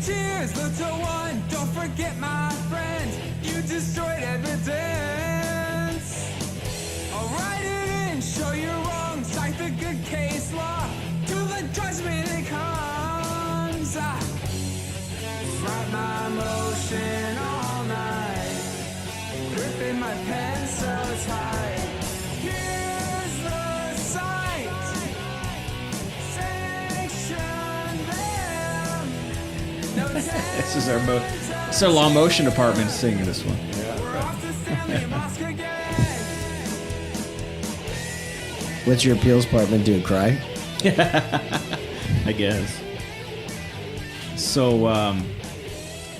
cheers, little one. Don't forget, my friend, you destroyed evidence. I'll write it in, show you wrong, cite the good case law. To the judgment it comes. Write my motion all night, gripping my pen so tight. Here's the site. Sanction them. No This is our law motion department singing this one. We're off to Stanley Mosque again. What's your appeals department do? Cry? I guess. So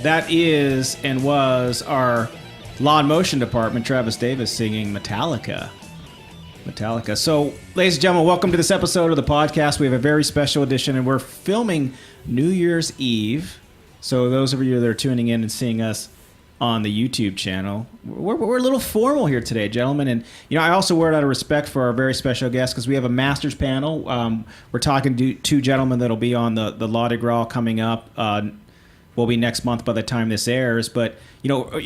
that is and was our law and motion department, Travis Davis, singing Metallica. So, ladies and gentlemen, welcome to this episode of the podcast. We have a very special edition, and we're filming New Year's Eve. So those of you that are tuning in and seeing us on the YouTube channel, we're a little formal here today, gentlemen. And, I also wear it out of respect for our very special guest because we have a master's panel. We're talking to two gentlemen that'll be on the Law de Graal coming up. Will be next month by the time this airs. But,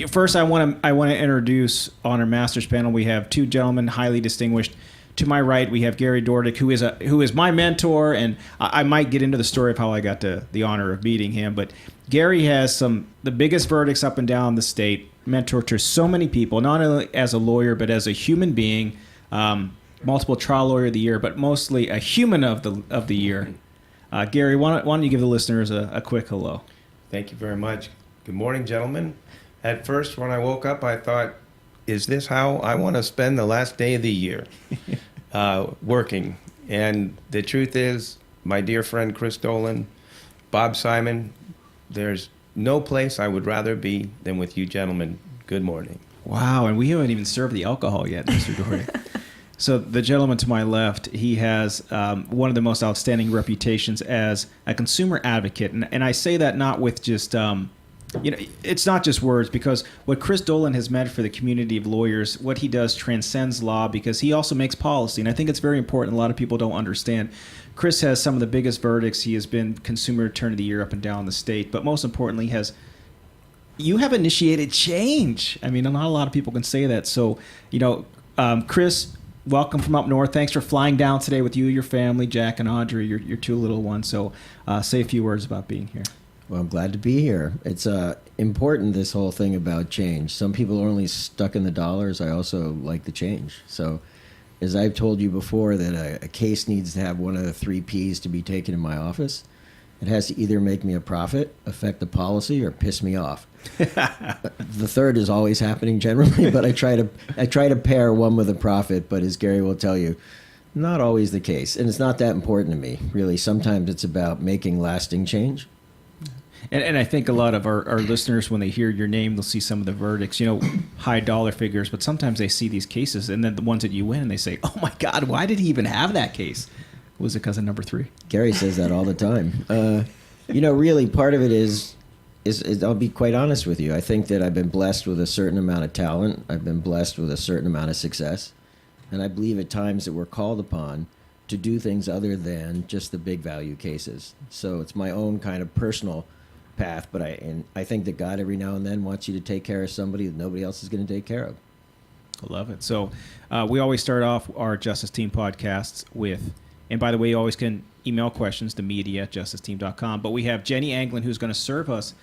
first I want to introduce on our master's panel, we have two gentlemen highly distinguished. To my right, we have Gary Dordick, who is my mentor, and I might get into the story of how I got the honor of meeting him. But Gary has the biggest verdicts up and down the state, mentored to so many people, not only as a lawyer, but as a human being, multiple trial lawyer of the year, but mostly a human of the year. Gary, why don't you give the listeners a quick hello? Thank you very much. Good morning, gentlemen. At first, when I woke up, I thought, is this how I want to spend the last day of the year? Working. And the truth is, my dear friend Chris Dolan, Bob Simon, there's no place I would rather be than with you gentlemen. Good morning. Wow, and we haven't even served the alcohol yet, Mr. Dordick. So the gentleman to my left, he has one of the most outstanding reputations as a consumer advocate. And I say that not with just, it's not just words, because what Chris Dolan has meant for the community of lawyers, what he does transcends law because he also makes policy. And I think it's very important. A lot of people don't understand. Chris has some of the biggest verdicts. He has been Consumer Attorney of the Year up and down the state. But most importantly, you have initiated change. I mean, not a lot of people can say that. So, Chris, welcome from up north. Thanks for flying down today with you, your family, Jack and Audrey, your two little ones. So say a few words about being here. Well, I'm glad to be here. It's important, this whole thing about change. Some people are only stuck in the dollars. I also like the change. So as I've told you before, that a case needs to have one of the 3 Ps to be taken in my office. It has to either make me a profit, affect the policy, or piss me off. The third is always happening generally, but I try to pair one with a profit. But as Gary will tell you, not always the case. And it's not that important to me, really. Sometimes it's about making lasting change. And I think a lot of our listeners, when they hear your name, they'll see some of the verdicts, high dollar figures, but sometimes they see these cases and then the ones that you win and they say, oh my God, why did he even have that case? Was it because of number 3? Gary says that all the time. Really part of it is I'll be quite honest with you. I think that I've been blessed with a certain amount of talent. I've been blessed with a certain amount of success. And I believe at times that we're called upon to do things other than just the big value cases. So it's my own kind of personal path, but I think that God every now and then wants you to take care of somebody that nobody else is going to take care of. I love it. So we always start off our Justice Team podcasts with, and by the way, you always can email questions to media@justiceteam.com, but we have Jenny Anglin who's going to serve us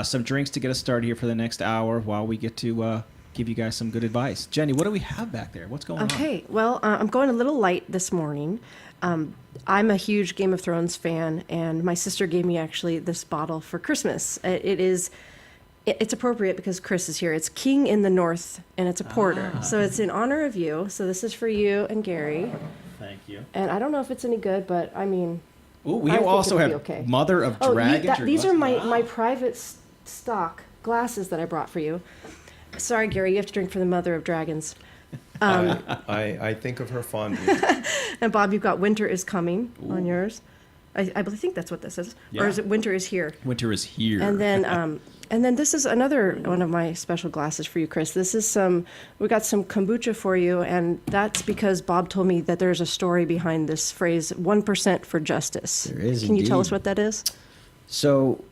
some drinks to get us started here for the next hour while we get to give you guys some good advice. Jenny, what do we have back there? What's going on? Okay, well, I'm going a little light this morning. I'm a huge Game of Thrones fan, and my sister gave me actually this bottle for Christmas. It's appropriate because Chris is here. It's King in the North, and it's a porter. So it's in honor of you. So this is for you and Gary. Thank you. And I don't know if it's any good, but I mean, Ooh, we I think also it'll be have okay. Mother of Dragons. These are my private stock glasses that I brought for you. Sorry, Gary, you have to drink for the Mother of Dragons. I think of her fondly. And Bob, you've got Winter is Coming on yours. I think that's what this is. Yeah. Or is it Winter is Here? Winter is here. And then this is another one of my special glasses for you, Chris. This is we got some kombucha for you, and that's because Bob told me that there's a story behind this phrase, 1% for justice. There is, Can you tell us indeed. what that is? So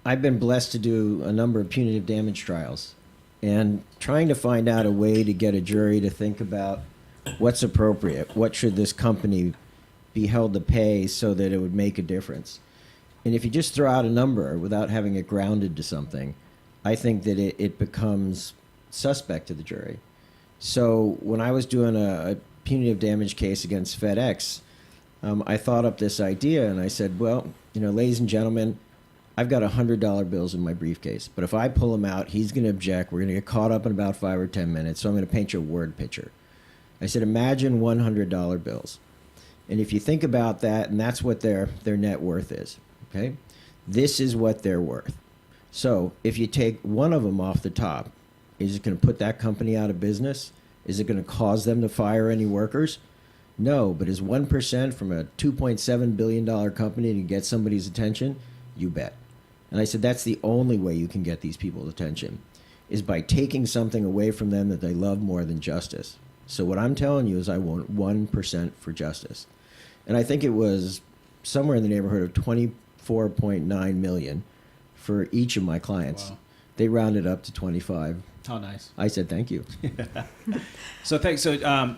I've been blessed to do a number of punitive damage trials, and trying to find out a way to get a jury to think about what's appropriate, what should this company be held to pay so that it would make a difference. And if you just throw out a number without having it grounded to something, I think that it becomes suspect to the jury. So when I was doing a punitive damage case against FedEx, I thought up this idea, and I said, well, ladies and gentlemen, I've got $100 bills in my briefcase, but if I pull them out, he's going to object. We're going to get caught up in about 5 or 10 minutes, so I'm going to paint you a word picture. I said, imagine $100 bills. And if you think about that, and that's what their net worth is, okay? This is what they're worth. So if you take one of them off the top, is it going to put that company out of business? Is it going to cause them to fire any workers? No, but is 1% from a $2.7 billion company to get somebody's attention? You bet. And I said, that's the only way you can get these people's attention, is by taking something away from them that they love more than justice. So what I'm telling you is I want 1% for justice. And I think it was somewhere in the neighborhood of $24.9 million for each of my clients. Wow. They rounded up to 25. How nice. I said, thank you. So thanks. So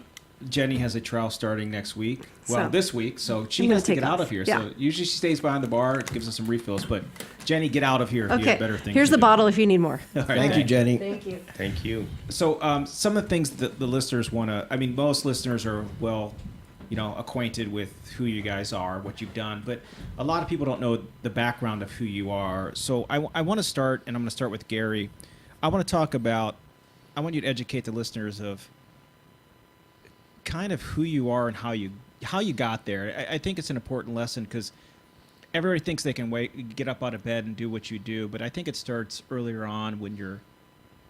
Jenny has a trial starting next week. Well, So, this week. So she I'm has gonna to take get out off. of here. Yeah. So usually she stays behind the bar, gives us some refills. But Jenny, get out of here if you Okay. have better things Here's to the do. bottle if you need more. All right, Thank you, Jenny. Thank you. Thank you. So some of the things that the listeners want to, I mean, most listeners are acquainted with who you guys are, what you've done, but a lot of people don't know the background of who you are. So I want to start, and I'm going to start with Gary. I want you to educate the listeners of kind of who you are and how you got there. I think it's an important lesson because everybody thinks they can get up out of bed and do what you do, but I think it starts earlier on when you're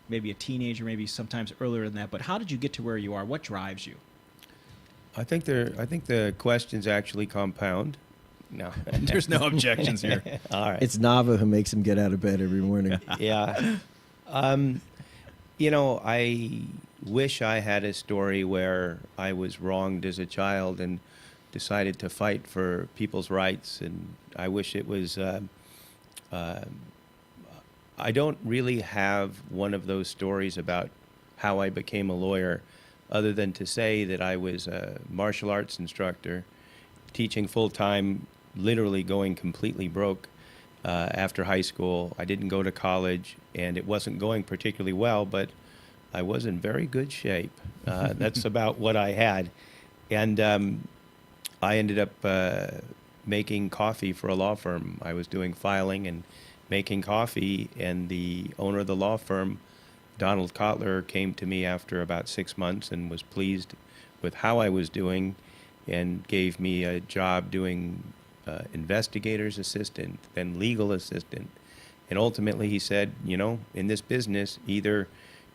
maybe a teenager, maybe sometimes earlier than that. But how did you get to where you are? What drives you? I think the questions actually compound. No. There's no objections here. All right. It's Nava who makes him get out of bed every morning. Yeah. I wish I had a story where I was wronged as a child and decided to fight for people's rights. And I wish it was, I don't really have one of those stories about how I became a lawyer, other than to say that I was a martial arts instructor, teaching full-time, literally going completely broke after high school. I didn't go to college, and it wasn't going particularly well, but I was in very good shape. That's about what I had. And I ended up making coffee for a law firm. I was doing filing and making coffee, and the owner of the law firm, Donald Kotler, came to me after about 6 months and was pleased with how I was doing and gave me a job doing investigator's assistant, then legal assistant. And ultimately he said, in this business, either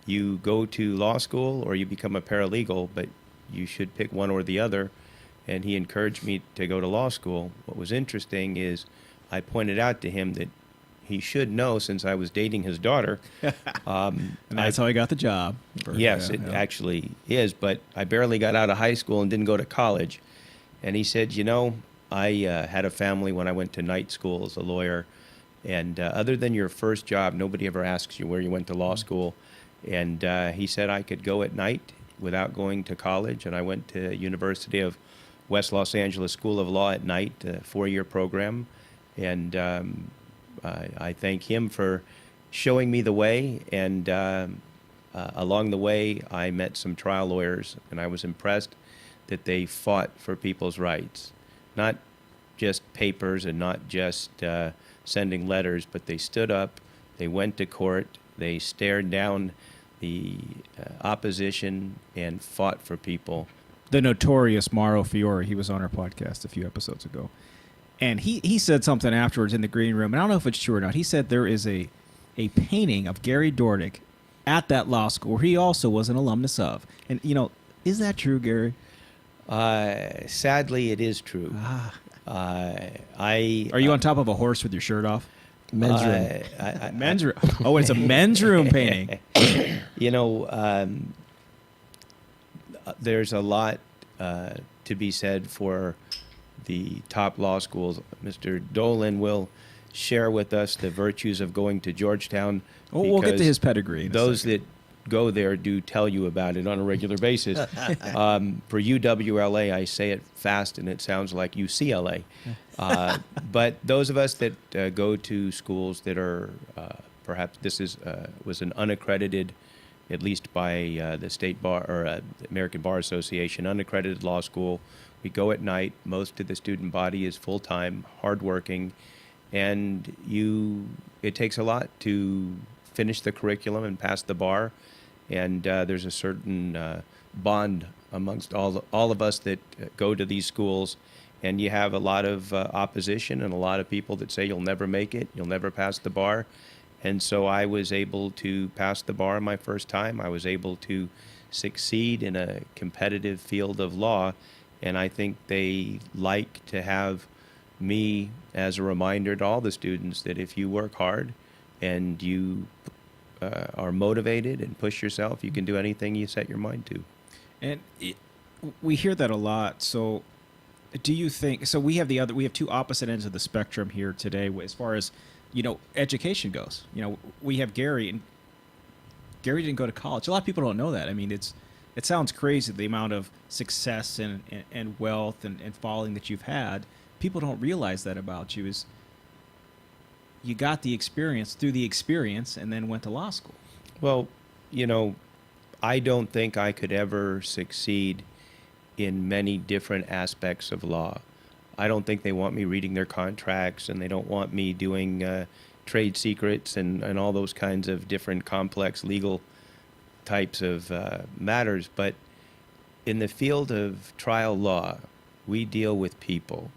you go to law school or you become a paralegal, but you should pick one or the other. And he encouraged me to go to law school. What was interesting is I pointed out to him that he should know, since I was dating his daughter. And that's how I got the job. Yes, it actually is, but I barely got out of high school and didn't go to college. And he said, I had a family when I went to night school as a lawyer, and other than your first job, nobody ever asks you where you went to law school. And he said I could go at night without going to college, and I went to University of West Los Angeles School of Law at night, a 4-year program, and I thank him for showing me the way, and along the way I met some trial lawyers, and I was impressed that they fought for people's rights. Not just papers and not just sending letters, but they stood up, they went to court, they stared down the opposition and fought for people. The notorious Mauro Fiore, he was on our podcast a few episodes ago. And he said something afterwards in the green room, and I don't know if it's true or not. He said there is a painting of Gary Dordick at that law school where he also was an alumnus of. And, is that true, Gary? Sadly, it is true. Are you on top of a horse with your shirt off? Men's room. Men's room. Oh, it's a men's room painting. There's a lot to be said for the top law schools. Mr. Dolan will share with us the virtues of going to Georgetown. Oh, we'll get to because his pedigree in a Those second. that go there do tell you about it on a regular basis. For UWLA, I say it fast and it sounds like UCLA. But those of us that go to schools that are perhaps this was an unaccredited, at least by the state bar or the American Bar Association, unaccredited law school. We go at night. Most of the student body is full time, hardworking, and it takes a lot to finish the curriculum and pass the bar. And there's a certain bond amongst all of us that go to these schools. And you have a lot of opposition and a lot of people that say you'll never make it, you'll never pass the bar. And so I was able to pass the bar my first time. I was able to succeed in a competitive field of law. And I think they like to have me as a reminder to all the students that if you work hard and you are motivated and push yourself, you can do anything you set your mind to. And we hear that a lot. So do you think, so we have two opposite ends of the spectrum here today as far as, education goes. We have Gary, and Gary didn't go to college. A lot of people don't know that. I mean, it sounds crazy, the amount of success and wealth and following that you've had. People don't realize that about you is you got the experience through the experience and then went to law school. Well, I don't think I could ever succeed in many different aspects of law. I don't think they want me reading their contracts, and they don't want me doing trade secrets and all those kinds of different complex legal types of matters. But in the field of trial law, we deal with people.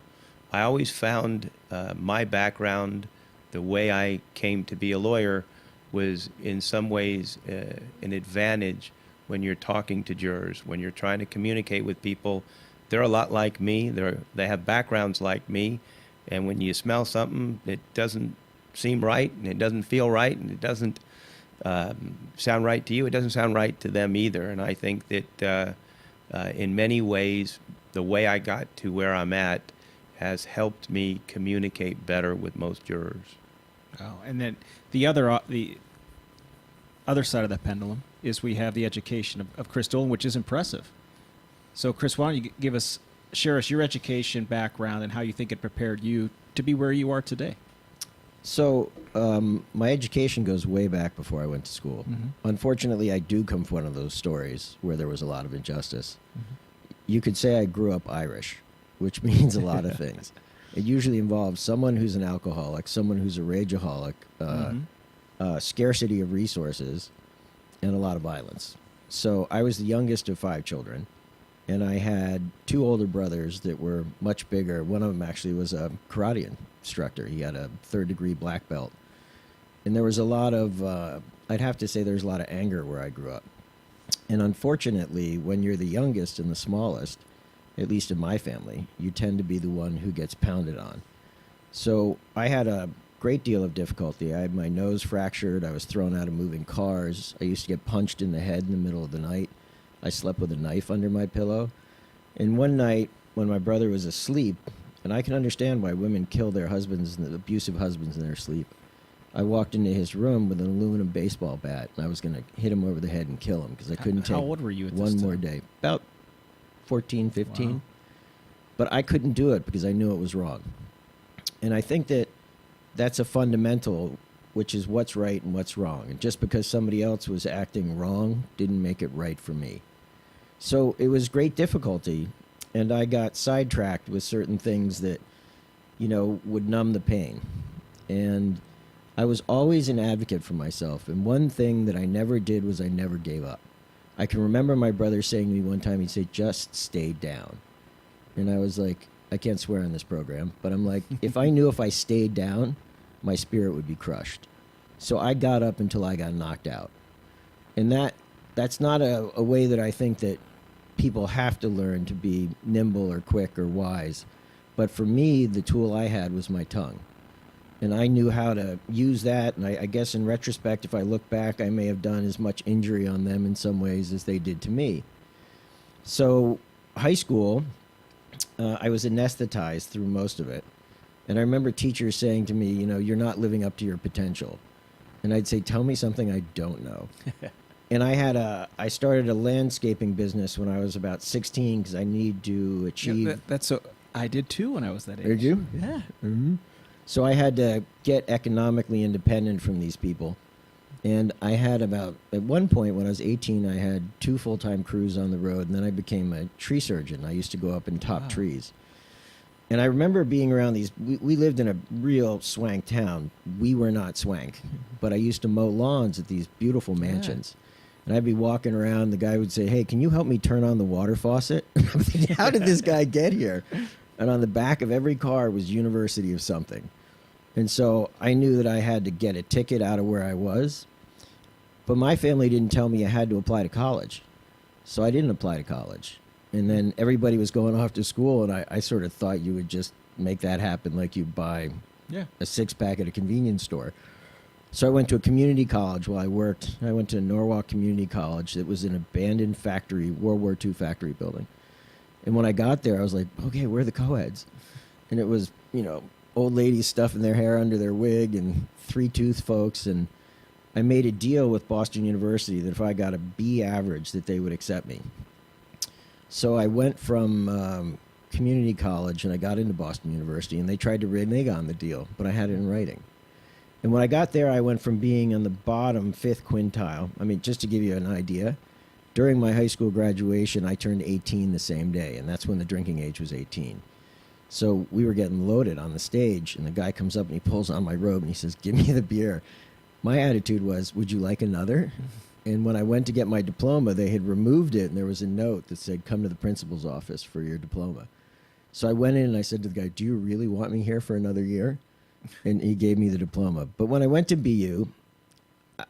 I always found my background, the way I came to be a lawyer, was in some ways an advantage when you're talking to jurors, when you're trying to communicate with people. They're a lot like me. They have backgrounds like me. And when you smell something, it doesn't seem right, and it doesn't feel right, and it doesn't sound right to you, it doesn't sound right to them either. And I think that in many ways, the way I got to where I'm at has helped me communicate better with most jurors. Oh, and then the other side of that pendulum is we have the education of Chris Dolan, which is impressive. So, Chris, why don't you share us your education background and how you think it prepared you to be where you are today? So, my education goes way back before I went to school. Mm-hmm. Unfortunately, I do come from one of those stories where there was a lot of injustice. Mm-hmm. You could say I grew up Irish, which means a lot of things. It usually involves someone who's an alcoholic, someone who's a rageaholic, scarcity of resources, and a lot of violence. So I was the youngest of 5 children, and I had 2 older brothers that were much bigger. One of them actually was a karate instructor. He had a 3rd-degree black belt. And there was a lot of, I'd have to say there's a lot of anger where I grew up. And unfortunately, when you're the youngest and the smallest, at least in my family, you tend to be the one who gets pounded on. So I had a great deal of difficulty. I had my nose fractured. I was thrown out of moving cars. I used to get punched in the head in the middle of the night. I slept with a knife under my pillow. And one night, when my brother was asleep, and I can understand why women kill their husbands, and abusive husbands, in their sleep, I walked into his room with an aluminum baseball bat, and I was going to hit him over the head and kill him because I couldn't take How old were you at this one time? more day. About 14, 15. Wow. But I couldn't do it because I knew it was wrong. And I think that that's a fundamental, which is what's right and what's wrong. And just because somebody else was acting wrong didn't make it right for me. So it was great difficulty, and I got sidetracked with certain things that, would numb the pain. And I was always an advocate for myself. And one thing that I never did was I never gave up. I can remember my brother saying to me one time, he'd say, just stay down. And I was like, I can't swear on this program, but I'm like, if I knew if I stayed down, my spirit would be crushed. So I got up until I got knocked out. And that's not a way that I think that people have to learn to be nimble or quick or wise. But for me, the tool I had was my tongue. And I knew how to use that. And I guess in retrospect, if I look back, I may have done as much injury on them in some ways as they did to me. So high school, I was anesthetized through most of it. And I remember teachers saying to me, you know, you're not living up to your potential. And I'd say, tell me something I don't know. And I started a landscaping business when I was about 16 because I need to achieve. I did too when I was that age. Did you? Yeah. Mm-hmm. So I had to get economically independent from these people. And I had at one point when I was 18, I had 2 full-time crews on the road, and then I became a tree surgeon. I used to go up and top trees. And I remember being around these, we lived in a real swank town. We were not swank, but I used to mow lawns at these beautiful mansions. And I'd be walking around, the guy would say, hey, can you help me turn on the water faucet? I'm thinking, how did this guy get here? And on the back of every car was University of something. And so I knew that I had to get a ticket out of where I was. But my family didn't tell me I had to apply to college. So I didn't apply to college. And then everybody was going off to school, and I sort of thought you would just make that happen like you buy a 6-pack at a convenience store. So I went to a community college while I worked. I went to Norwalk Community College. It was an abandoned factory, World War II factory building. And when I got there, I was like, okay, where are the co-eds? And it was, you know, old ladies stuffing their hair under their wig and 3-tooth folks. And I made a deal with Boston University that if I got a B average, that they would accept me. So I went from community college and I got into Boston University, and they tried to renege on the deal, but I had it in writing. And when I got there, I went from being on the bottom 5th quintile. I mean, just to give you an idea, during my high school graduation, I turned 18 the same day, and that's when the drinking age was 18. So we were getting loaded on the stage, and the guy comes up and he pulls on my robe and he says, give me the beer. My attitude was, would you like another? And when I went to get my diploma, they had removed it, and there was a note that said, come to the principal's office for your diploma. So I went in and I said to the guy, do you really want me here for another year? And he gave me the diploma. But when I went to BU,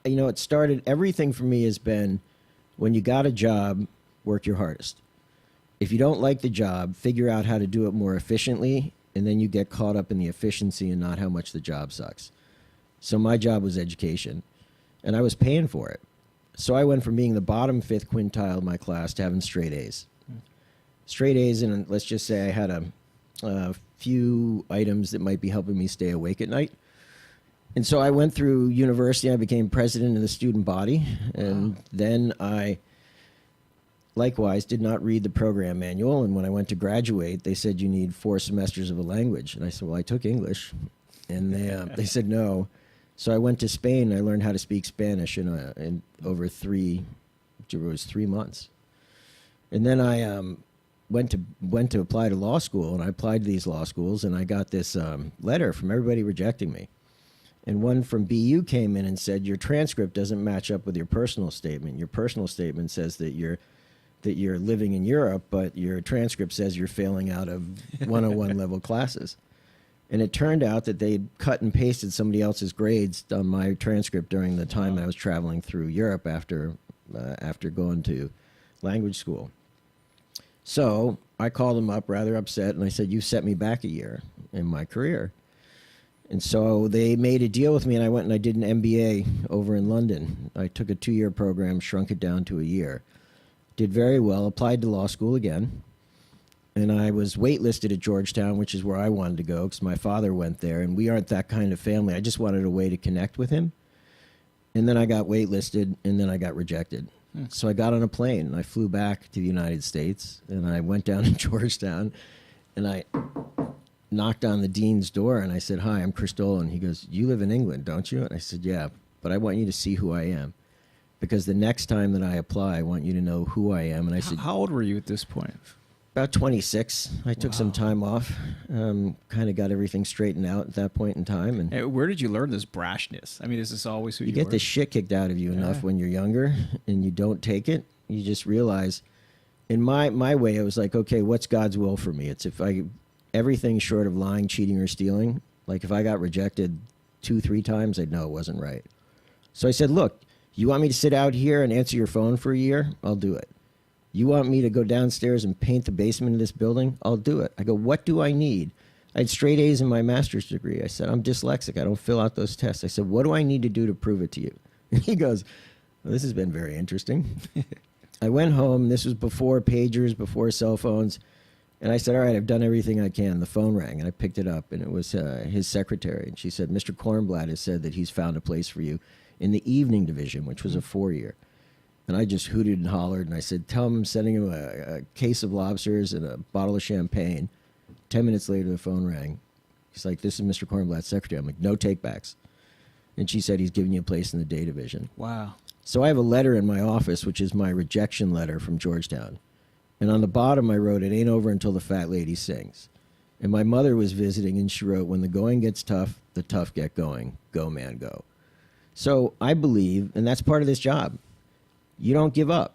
you know, it started, everything for me has been, when you got a job, work your hardest. If you don't like the job, figure out how to do it more efficiently, and then you get caught up in the efficiency and not how much the job sucks. So my job was education, and I was paying for it. So I went from being the bottom 5th quintile of my class to having straight A's. Straight A's, and let's just say I had a few items that might be helping me stay awake at night. And so I went through university. I became president of the student body. And then I, likewise, did not read the program manual. And when I went to graduate, they said, you need 4 semesters of a language. And I said, well, I took English. And they said no. So I went to Spain. I learned how to speak Spanish in over 3 months. And then I went to apply to law school, and I applied to these law schools, and I got this letter from everybody rejecting me. And one from BU came in and said, your transcript doesn't match up with your personal statement. Your personal statement says that you're living in Europe, but your transcript says you're failing out of 101 level classes. And it turned out that they'd cut and pasted somebody else's grades on my transcript during the time I was traveling through Europe after going to language school. So I called them up rather upset, and I said, you set me back a year in my career. And so they made a deal with me, and I went and I did an MBA over in London. I took a 2-year program, shrunk it down to a year. Did very well, applied to law school again. And I was waitlisted at Georgetown, which is where I wanted to go because my father went there, and we aren't that kind of family. I just wanted a way to connect with him. And then I got waitlisted, and then I got rejected. So I got on a plane, and I flew back to the United States, and I went down to Georgetown, and I knocked on the dean's door, and I said, hi, I'm Chris Dolan. He goes, you live in England, don't you? And I said, yeah, but I want you to see who I am. Because the next time that I apply, I want you to know who I am. And I said, how old were you at this point? About 26. I took some time off, kind of got everything straightened out at that point in time. And where did you learn this brashness? I mean, is this always who you get were? the shit kicked out of you enough when you're younger and you don't take it. You just realize, in my way, it was like, okay, what's God's will for me? It's everything short of lying, cheating, or stealing. Like if I got rejected 2-3 times, I'd know it wasn't right. So I said, look, you want me to sit out here and answer your phone for a year? I'll do it. You want me to go downstairs and paint the basement of this building? I'll do it. I go, what do I need? I had straight A's in my master's degree. I said, I'm dyslexic. I don't fill out those tests. I said, what do I need to do to prove it to you? And he goes, well, this has been very interesting. I went home. This was before pagers, before cell phones. And I said, all right, I've done everything I can. The phone rang, and I picked it up, and it was his secretary. And she said, Mr. Kornblatt has said that he's found a place for you in the evening division, which was a 4-year. And I just hooted and hollered, and I said, tell him I'm sending him a case of lobsters and a bottle of champagne. 10 minutes later, the phone rang. He's like, this is Mr. Kornblatt's secretary. I'm like, no takebacks. And she said, he's giving you a place in the day division. Wow. So I have a letter in my office, which is my rejection letter from Georgetown. And on the bottom, I wrote, it ain't over until the fat lady sings. And my mother was visiting, and she wrote, when the going gets tough, the tough get going. Go, man, go. So I believe, and that's part of this job, you don't give up.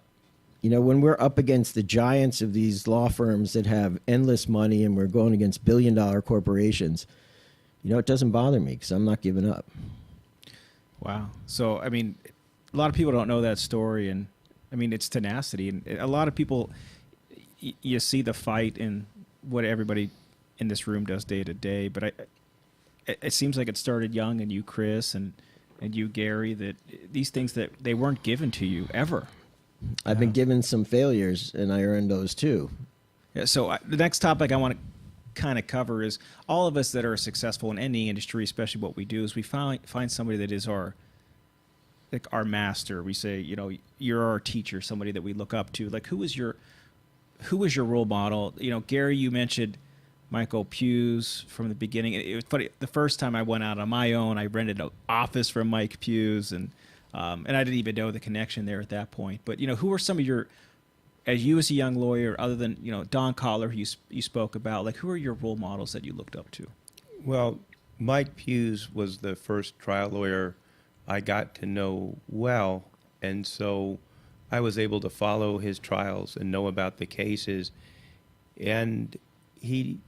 You know, when we're up against the giants of these law firms that have endless money and we're going against billion-dollar corporations, you know, it doesn't bother me because I'm not giving up. Wow. So, I mean, a lot of people don't know that story, and I mean, it's tenacity. And a lot of people, you see the fight in what everybody in this room does day to day, but it seems like it started young in you, Chris, and you, Gary, that these things that they weren't given to you ever. I've been given some failures, and I earned those too. Yeah, so the next topic I want to kind of cover is all of us that are successful in any industry, especially what we do, is we find somebody that is our master. We say, you know, you're our teacher, somebody that we look up to. Like, who is your role model? You know, Gary, you mentioned Michael Hughes from the beginning. It was funny. The first time I went out on my own, I rented an office from Mike Hughes, and I didn't even know the connection there at that point. But, you know, who are some of your, as you as a young lawyer, other than, you know, Don Collar, who you spoke about, like, who are your role models that you looked up to? Well, Mike Hughes was the first trial lawyer I got to know well, and so I was able to follow his trials and know about the cases. And he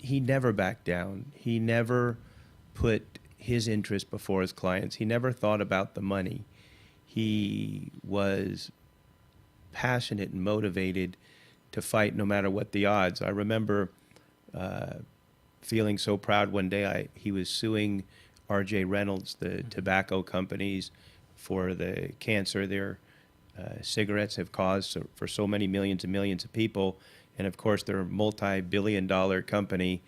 never backed down. He never put his interest before his clients. He never thought about the money. He was passionate and motivated to fight no matter what the odds. I remember feeling so proud one day. He was suing R.J. Reynolds, the tobacco companies, for the cancer their cigarettes have caused for so many millions and millions of people. And of course, they're a multi-billion-dollar company.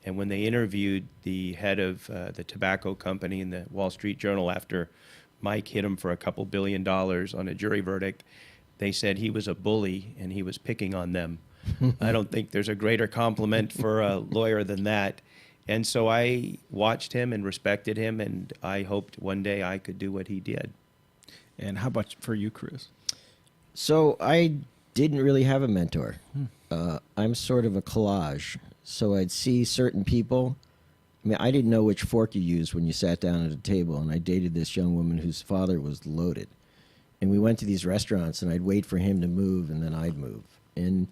And when they interviewed the head of the tobacco company in the Wall Street Journal after Mike hit him for a couple $1 billion on a jury verdict, they said he was a bully and he was picking on them. I don't think there's a greater compliment for a lawyer than that. And so I watched him and respected him, and I hoped one day I could do what he did. And how about for you, Chris? So I didn't really have a mentor. I'm sort of a collage. So I'd see certain people. I mean, I didn't know which fork you used when you sat down at a table, and I dated this young woman whose father was loaded. And we went to these restaurants, and I'd wait for him to move, and then I'd move. And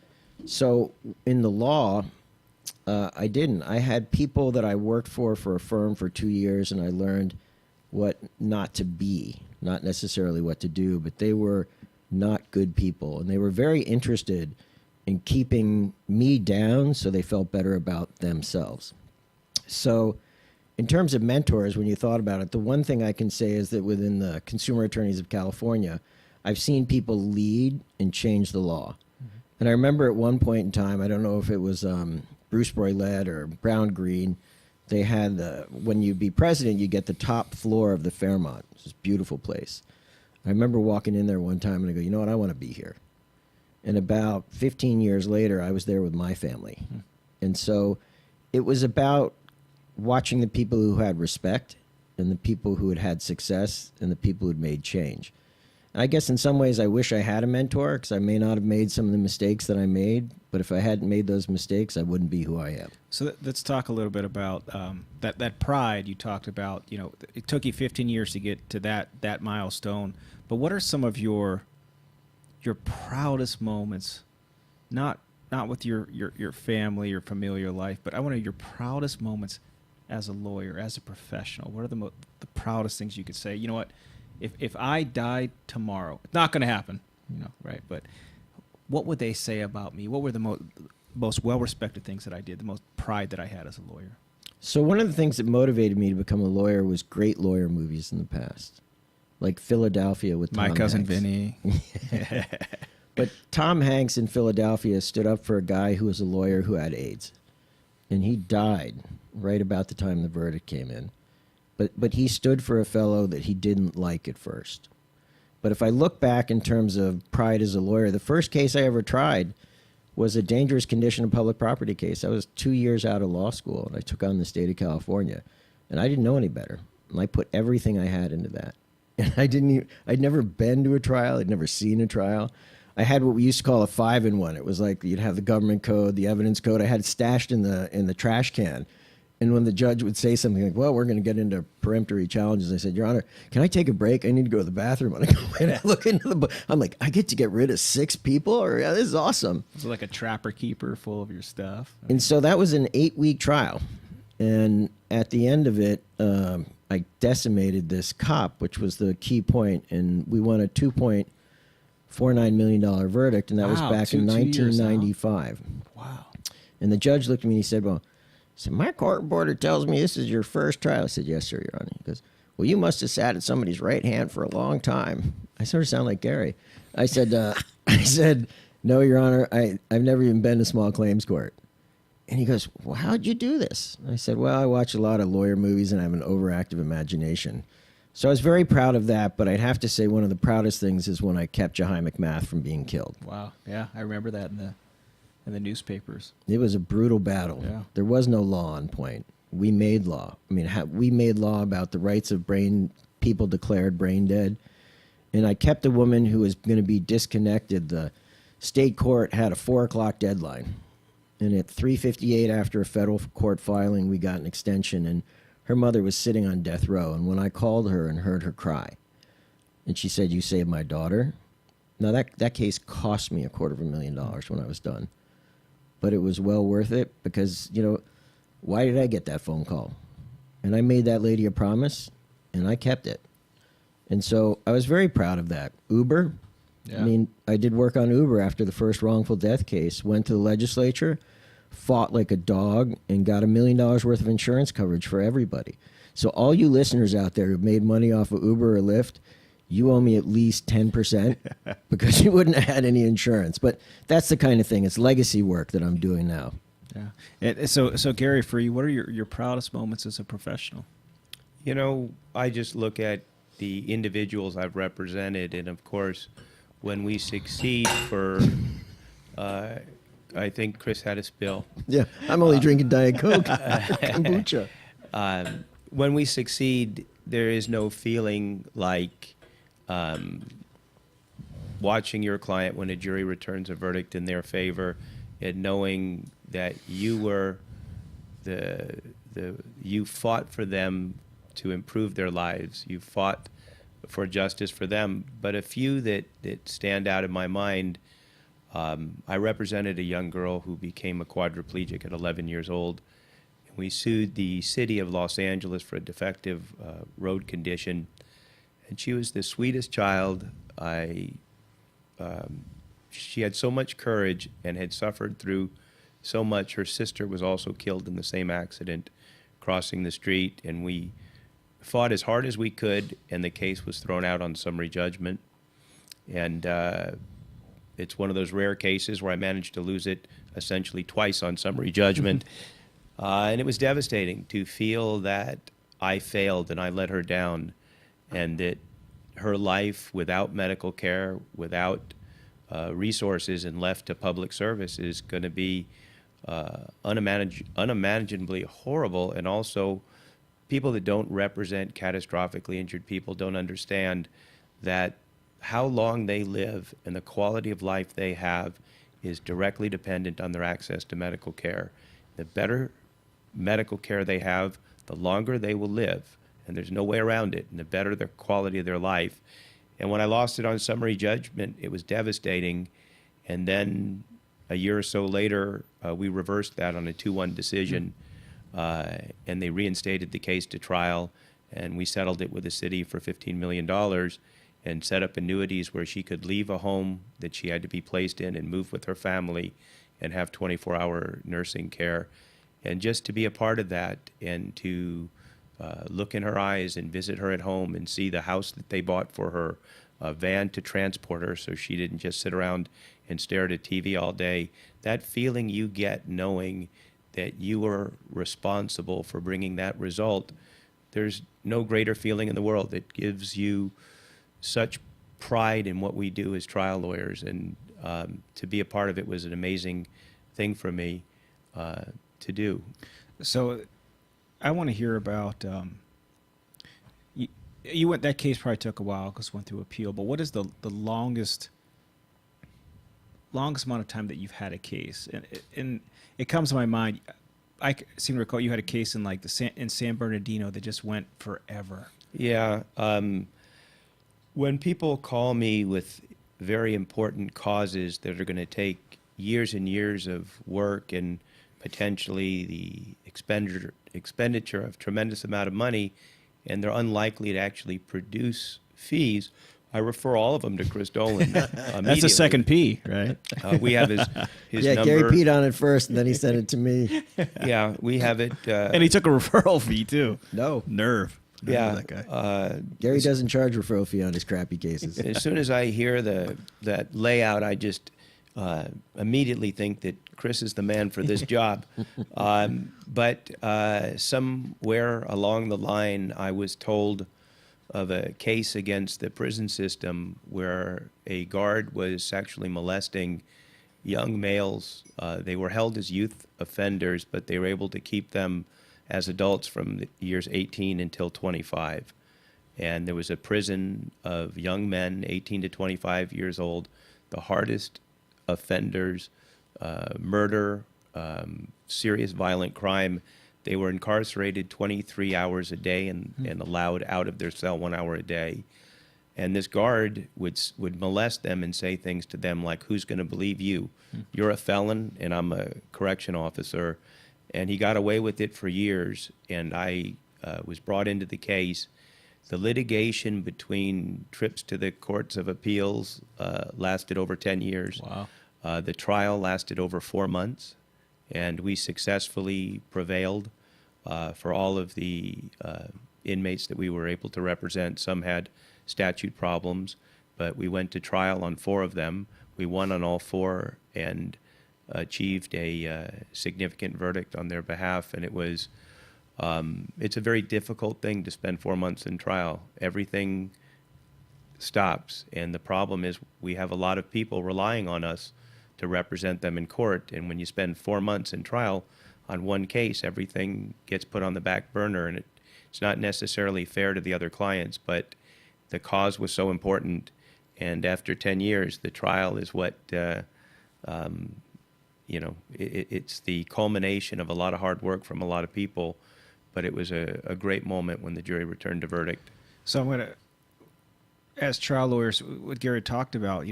so in the law, I didn't. I had people that I worked for a firm for 2 years, and I learned what not to be, not necessarily what to do, but they were not good people. And they were very interested in keeping me down so they felt better about themselves. So in terms of mentors, when you thought about it, the one thing I can say is that within the Consumer Attorneys of California, I've seen people lead and change the law. Mm-hmm. And I remember at one point in time, I don't know if it was Bruce Broylett or Brown Green, they had when you'd be president, you get the top floor of the Fairmont. It's this beautiful place. I remember walking in there one time and I go, you know what, I want to be here. And about 15 years later, I was there with my family. Mm-hmm. And so it was about watching the people who had respect and the people who had had success and the people who had made change. I guess in some ways I wish I had a mentor because I may not have made some of the mistakes that I made, but if I hadn't made those mistakes, I wouldn't be who I am. So let's talk a little bit about that pride you talked about. You know, it took you 15 years to get to that milestone, but what are some of your proudest moments, not with your family, your familiar life, but I want to know your proudest moments as a lawyer, as a professional. What are the proudest things you could say? You know what? If I died tomorrow, it's not going to happen, you know, right? But what would they say about me? What were the most well-respected things that I did, the most pride that I had as a lawyer? So one of the things that motivated me to become a lawyer was great lawyer movies in the past, like Philadelphia with Tom My Cousin Hanks. Vinny. But Tom Hanks in Philadelphia stood up for a guy who was a lawyer who had AIDS. And he died right about the time the verdict came in. But he stood for a fellow that he didn't like at first. But if I look back in terms of pride as a lawyer, the first case I ever tried was a dangerous condition of public property case. I was 2 years out of law school, and I took on the state of California. And I didn't know any better. And I put everything I had into that. And I'd never been to a trial. I'd never seen a trial. I had what we used to call a 5-in-1. It was like you'd have the government code, the evidence code. I had it stashed in the trash can. And when the judge would say something like, well, we're going to get into peremptory challenges, I said, Your Honor, can I take a break? I need to go to the bathroom. And I go and I look into the book. I'm like, I get to get rid of 6 people? Or yeah, this is awesome. It's like a trapper keeper full of your stuff. And so that was an 8-week trial. And at the end of it, I decimated this cop, which was the key point. And we won a $2.49 million verdict. And that was back in 1995. Wow. And the judge looked at me and he said, well, my court reporter tells me this is your first trial. I said, yes, sir, Your Honor. He goes, well, you must have sat at somebody's right hand for a long time. I sort of sound like Gary. I said, no, Your Honor, I've never even been to small claims court. And he goes, well, how'd you do this? I said, well, I watch a lot of lawyer movies and I have an overactive imagination. So I was very proud of that, but I'd have to say one of the proudest things is when I kept Jahai McMath from being killed. Wow. Yeah, I remember that in the newspapers. It was a brutal battle. Yeah. There was no law on point. We made law. I mean, we made law about the rights of people declared brain dead. And I kept a woman who was going to be disconnected. The state court had a 4 o'clock deadline. And at 3:58 after a federal court filing, we got an extension. And her mother was sitting on death row. And when I called her and heard her cry, and she said, you saved my daughter. Now, that case cost me $250,000 when I was done. But it was well worth it because, why did I get that phone call? And I made that lady a promise, and I kept it. And so I was very proud of that. Uber, Yeah. I mean, I did work on Uber after the first wrongful death case, went to the legislature, fought like a dog, and got $1 million worth of insurance coverage for everybody. So all you listeners out there who've made money off of Uber or Lyft, you owe me at least 10% because you wouldn't have had any insurance. But that's the kind of thing. It's legacy work that I'm doing now. Yeah. And so Gary, for you, what are your proudest moments as a professional? I just look at the individuals I've represented, and of course, when we succeed I think Chris had a spill. Yeah, I'm only drinking Diet Coke, kombucha. When we succeed, there is no feeling like watching your client when a jury returns a verdict in their favor and knowing that you were you fought for them to improve their lives. You fought for justice for them. But a few that stand out in my mind, I represented a young girl who became a quadriplegic at 11 years old. We sued the city of Los Angeles for a defective road condition. And she was the sweetest child. She had so much courage and had suffered through so much. Her sister was also killed in the same accident crossing the street. And we fought as hard as we could, and the case was thrown out on summary judgment. And it's one of those rare cases where I managed to lose it essentially twice on summary judgment. And it was devastating to feel that I failed and I let her down, and that her life without medical care, without resources, and left to public service is going to be unimaginably horrible. And also, people that don't represent catastrophically injured people don't understand that how long they live and the quality of life they have is directly dependent on their access to medical care. The better medical care they have, the longer they will live, and there's no way around it, and the better the quality of their life. And when I lost it on summary judgment, it was devastating. And then a year or so later, we reversed that on a 2-1 decision, and they reinstated the case to trial, and we settled it with the city for $15 million and set up annuities where she could leave a home that she had to be placed in and move with her family and have 24-hour nursing care. And just to be a part of that and to look in her eyes and visit her at home and see the house that they bought for her a van to transport her so she didn't just sit around and stare at a TV all day. That feeling you get knowing that you are responsible for bringing that result, there's no greater feeling in the world. It gives you such pride in what we do as trial lawyers, and to be a part of it was an amazing thing for me to do. So I want to hear about you went, that case probably took a while because it went through appeal, but what is the longest amount of time that you've had a case? And it comes to my mind, I seem to recall you had a case in like in San Bernardino that just went forever. Yeah. When people call me with very important causes that are going to take years and years of work and potentially the expenditure of tremendous amount of money, and they're unlikely to actually produce fees, I refer all of them to Chris Dolan. That's the second P, right? We have his Yeah, number. Gary peed on it first, and then he sent it to me. Yeah, we have it. And he took a referral fee too. No. Nerve. Yeah, That guy. Gary doesn't charge referral fee on his crappy cases. As soon as I hear that layout, I just immediately think that Chris is the man for this job. But somewhere along the line, I was told of a case against the prison system where a guard was sexually molesting young males. They were held as youth offenders, but they were able to keep them as adults from the years 18 until 25. And there was a prison of young men, 18 to 25 years old, the hardest offenders, murder, serious violent crime. They were incarcerated 23 hours a day and allowed out of their cell 1 hour a day. And this guard would molest them and say things to them like, "Who's going to believe you? You're a felon and I'm a correction officer." And he got away with it for years, and I was brought into the case. The litigation between trips to the courts of appeals lasted over 10 years. Wow. The trial lasted over 4 months, and we successfully prevailed for all of the inmates that we were able to represent. Some had statute problems, but we went to trial on 4 of them. We won on all 4 and achieved a significant verdict on their behalf, and it was it's a very difficult thing to spend 4 months in trial. Everything stops, and the problem is we have a lot of people relying on us to represent them in court, and when you spend 4 months in trial on one case, everything gets put on the back burner, and it's not necessarily fair to the other clients, but the cause was so important, and after 10 years, the trial is what it's the culmination of a lot of hard work from a lot of people, but it was a great moment when the jury returned a verdict. So I'm going to, as trial lawyers, what Gary talked about,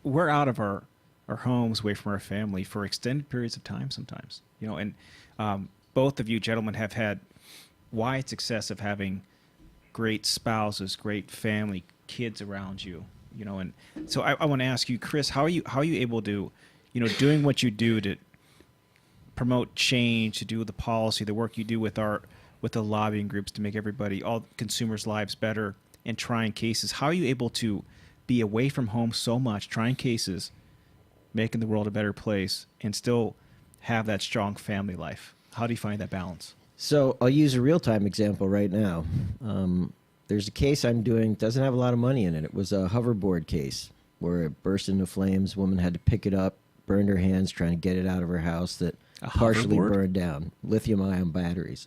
we're out of our homes, away from our family for extended periods of time sometimes, and both of you gentlemen have had wide success of having great spouses, great family, kids around you, and so I want to ask you, Chris, how are you able to, doing what you do to promote change, to do the policy, the work you do with the lobbying groups to make all consumers' lives better, and trying cases. How are you able to be away from home so much, trying cases, making the world a better place, and still have that strong family life? How do you find that balance? So I'll use a real-time example right now. There's a case I'm doing, doesn't have a lot of money in it. It was a hoverboard case where it burst into flames. Woman had to pick it up, burned her hands trying to get it out of her house that partially burned down. Lithium-ion batteries.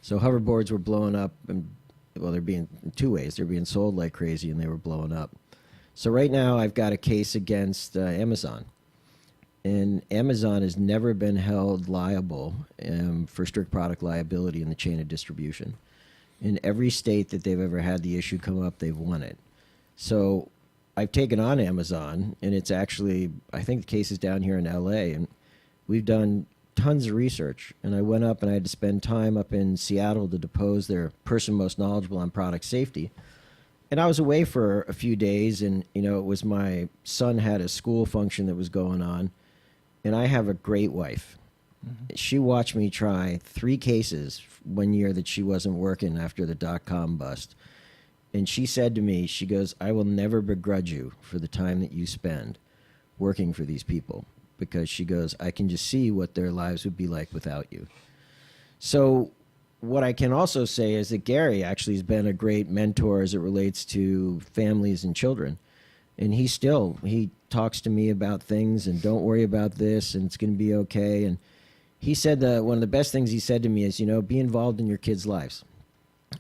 So hoverboards were blowing up, and they're being in 2 ways. They're being sold like crazy, and they were blowing up. So right now I've got a case against Amazon. And Amazon has never been held liable for strict product liability in the chain of distribution. In every state that they've ever had the issue come up, they've won it. So I've taken on Amazon, and it's actually, I think the case is down here in L.A., and we've done tons of research. And I went up and I had to spend time up in Seattle to depose their person most knowledgeable on product safety. And I was away for a few days, and, it was my son had a school function that was going on. And I have a great wife. Mm-hmm. She watched me try 3 cases one year that she wasn't working after the dot-com bust. And she said to me, she goes, I will never begrudge you for the time that you spend working for these people, because she goes, I can just see what their lives would be like without you. So what I can also say is that Gary actually has been a great mentor as it relates to families and children. And he talks to me about things and don't worry about this and it's going to be okay. And he said that one of the best things he said to me is, be involved in your kids' lives.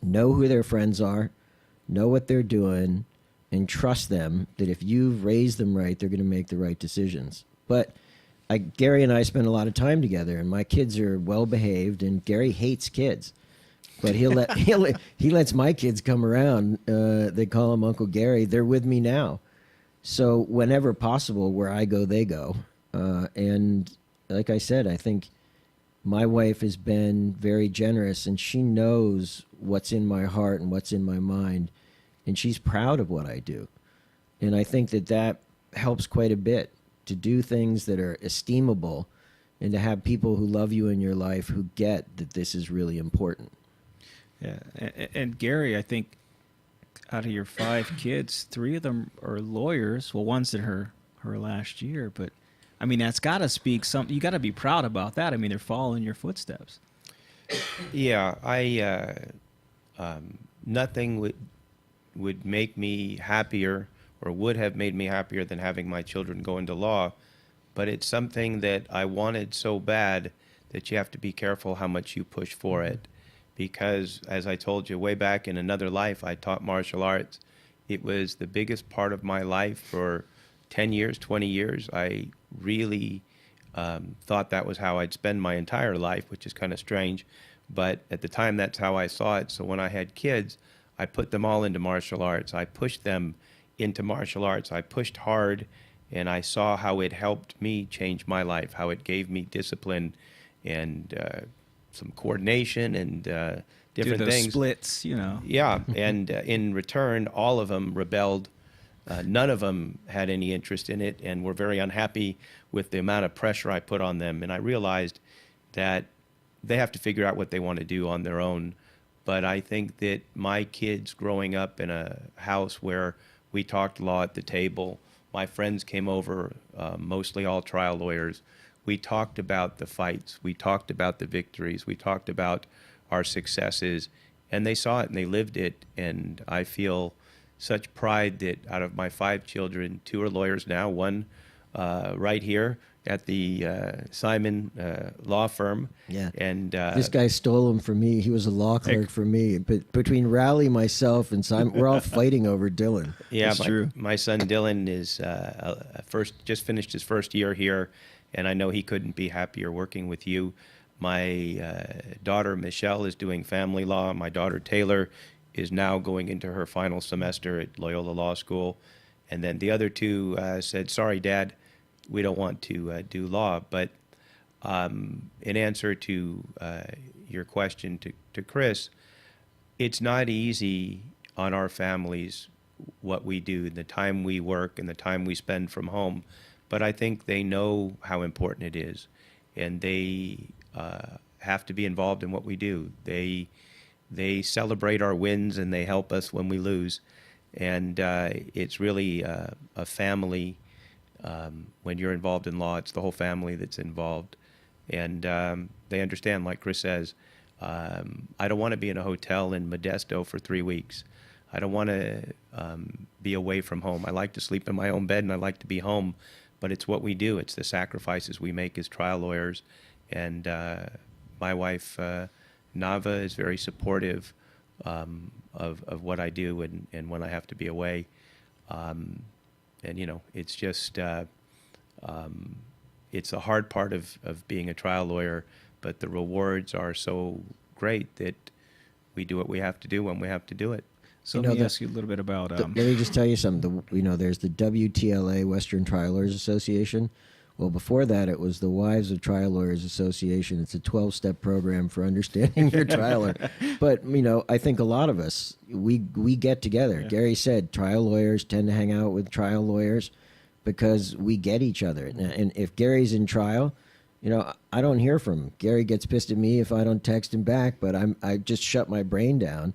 Know who their friends are, know what they're doing, and trust them that if you've raised them right, they're going to make the right decisions. But Gary and I spend a lot of time together, and my kids are well behaved, and Gary hates kids. But he lets my kids come around. They call him Uncle Gary. They're with me now. So whenever possible, where I go, they go. And like I said, I think my wife has been very generous, and she knows what's in my heart and what's in my mind, and she's proud of what I do. And I think that helps quite a bit, to do things that are esteemable and to have people who love you in your life who get that this is really important. Yeah, and Gary, I think out of your 5 kids, 3 of them are lawyers. Well, one's in her last year, but I mean, that's got to speak something. You got to be proud about that. I mean, they're following your footsteps. Yeah, nothing would make me happier, or would have made me happier, than having my children go into law. But it's something that I wanted so bad that you have to be careful how much you push for it. Because, as I told you, way back in another life, I taught martial arts. It was the biggest part of my life for 10 years, 20 years. I really thought that was how I'd spend my entire life, which is kind of strange. But at the time, that's how I saw it. So when I had kids, I put them all into martial arts. I pushed them into martial arts. I pushed hard, and I saw how it helped me change my life, how it gave me discipline and some coordination and different Do those things. splits, Yeah, and in return, all of them rebelled. None of them had any interest in it and were very unhappy with the amount of pressure I put on them. And I realized that they have to figure out what they want to do on their own. But I think that my kids growing up in a house where we talked law at the table, my friends came over, mostly all trial lawyers. We talked about the fights. We talked about the victories. We talked about our successes. And they saw it and they lived it. And I feel such pride that out of my 5 children, 2 are lawyers now, 1 right here at the Simon law firm. Yeah. And this guy stole him from me. He was a law clerk for me. But between Rowley, myself, and Simon, we're all fighting over Dylan. Yeah, That's true. My son Dylan is just finished his first year here, and I know he couldn't be happier working with you. My daughter Michelle is doing family law. My daughter Taylor is now going into her final semester at Loyola Law School. And then the other 2 said, sorry, Dad, we don't want to do law. But in answer to your question to Chris, it's not easy on our families what we do, the time we work and the time we spend from home. But I think they know how important it is, and they have to be involved in what we do. They celebrate our wins and they help us when we lose. And it's really a family. When you're involved in law, it's the whole family that's involved. And they understand, like Chris says, I don't want to be in a hotel in Modesto for 3 weeks. I don't want to be away from home. I like to sleep in my own bed and I like to be home. But it's what we do. It's the sacrifices we make as trial lawyers. And my wife, Nava, is very supportive of what I do and when I have to be away. And, it's just, it's a hard part of being a trial lawyer, but the rewards are so great that we do what we have to do when we have to do it. So let me ask you a little bit about... let me just tell you something. There's the WTLA, Western Trial Lawyers Association. Well, before that, it was the Wives of Trial Lawyers Association. It's a 12-step program for understanding your trial lawyer. But, I think a lot of us, we get together. Yeah. Gary said trial lawyers tend to hang out with trial lawyers because we get each other. And if Gary's in trial, I don't hear from him. Gary gets pissed at me if I don't text him back, but I just shut my brain down.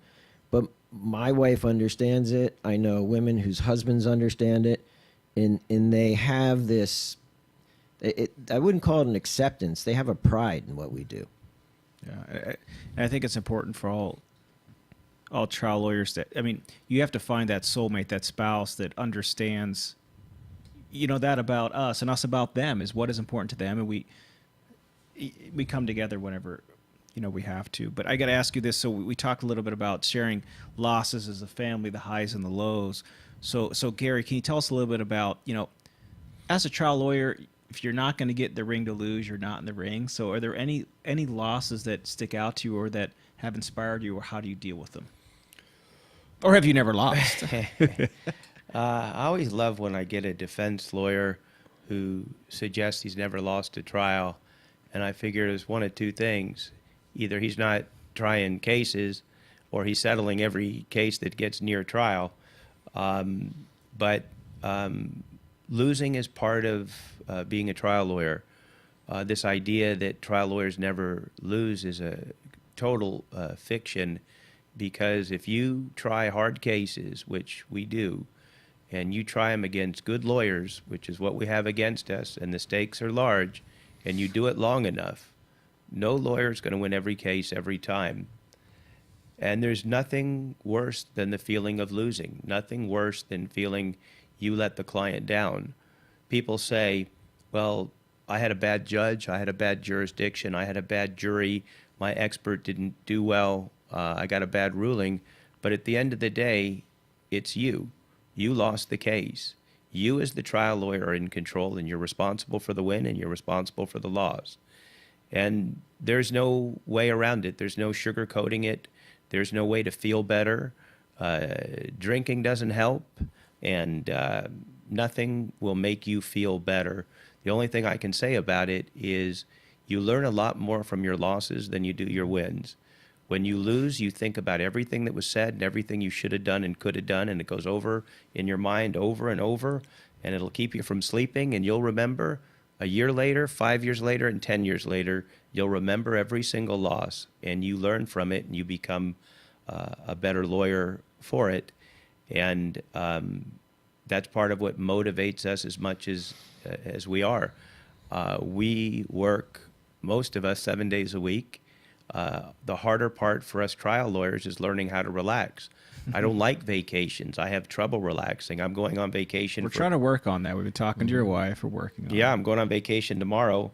But my wife understands it. I know women whose husbands understand it, and they have this. I wouldn't call it an acceptance. They have a pride in what we do. Yeah, I think it's important for all trial lawyers that, I mean, you have to find that soulmate, that spouse that understands, that about us and us about them is what is important to them, and we come together whenever we have to. But I got to ask you this. So we talked a little bit about sharing losses as a family, the highs and the lows. So Gary, can you tell us a little bit about, as a trial lawyer, if you're not going to get in the ring to lose, you're not in the ring. So are there any losses that stick out to you or that have inspired you, or how do you deal with them? Or have you never lost? I always love when I get a defense lawyer who suggests he's never lost a trial, and I figure there's one of two things. Either he's not trying cases, or he's settling every case that gets near trial. But losing is part of being a trial lawyer. This idea that trial lawyers never lose is a total fiction, because if you try hard cases, which we do, and you try them against good lawyers, which is what we have against us, and the stakes are large, and you do it long enough, no lawyer is going to win every case every time. And there's nothing worse than the feeling of losing, nothing worse than feeling you let the client down. People say, well, I had a bad judge, I had a bad jurisdiction, I had a bad jury, my expert didn't do well, I got a bad ruling. But at the end of the day, it's you. You lost the case. You as the trial lawyer are in control, and you're responsible for the win, and you're responsible for the loss. And there's no way around it. There's no sugarcoating it. There's no way to feel better. Drinking doesn't help, and nothing will make you feel better. The only thing I can say about it is you learn a lot more from your losses than you do your wins. When you lose, you think about everything that was said and everything you should have done and could have done, and it goes over in your mind over and over, and it'll keep you from sleeping, and you'll remember a year later, 5 years later, and 10 years later, you'll remember every single loss, and you learn from it, and you become a better lawyer for it. And that's part of what motivates us as much as we are. We work, most of us, 7 days a week. The harder part for us trial lawyers is learning how to relax. I don't like vacations. I have trouble relaxing. I'm going on vacation. We're trying to work on that. We've been talking to your wife. We're working on it. I'm going on vacation tomorrow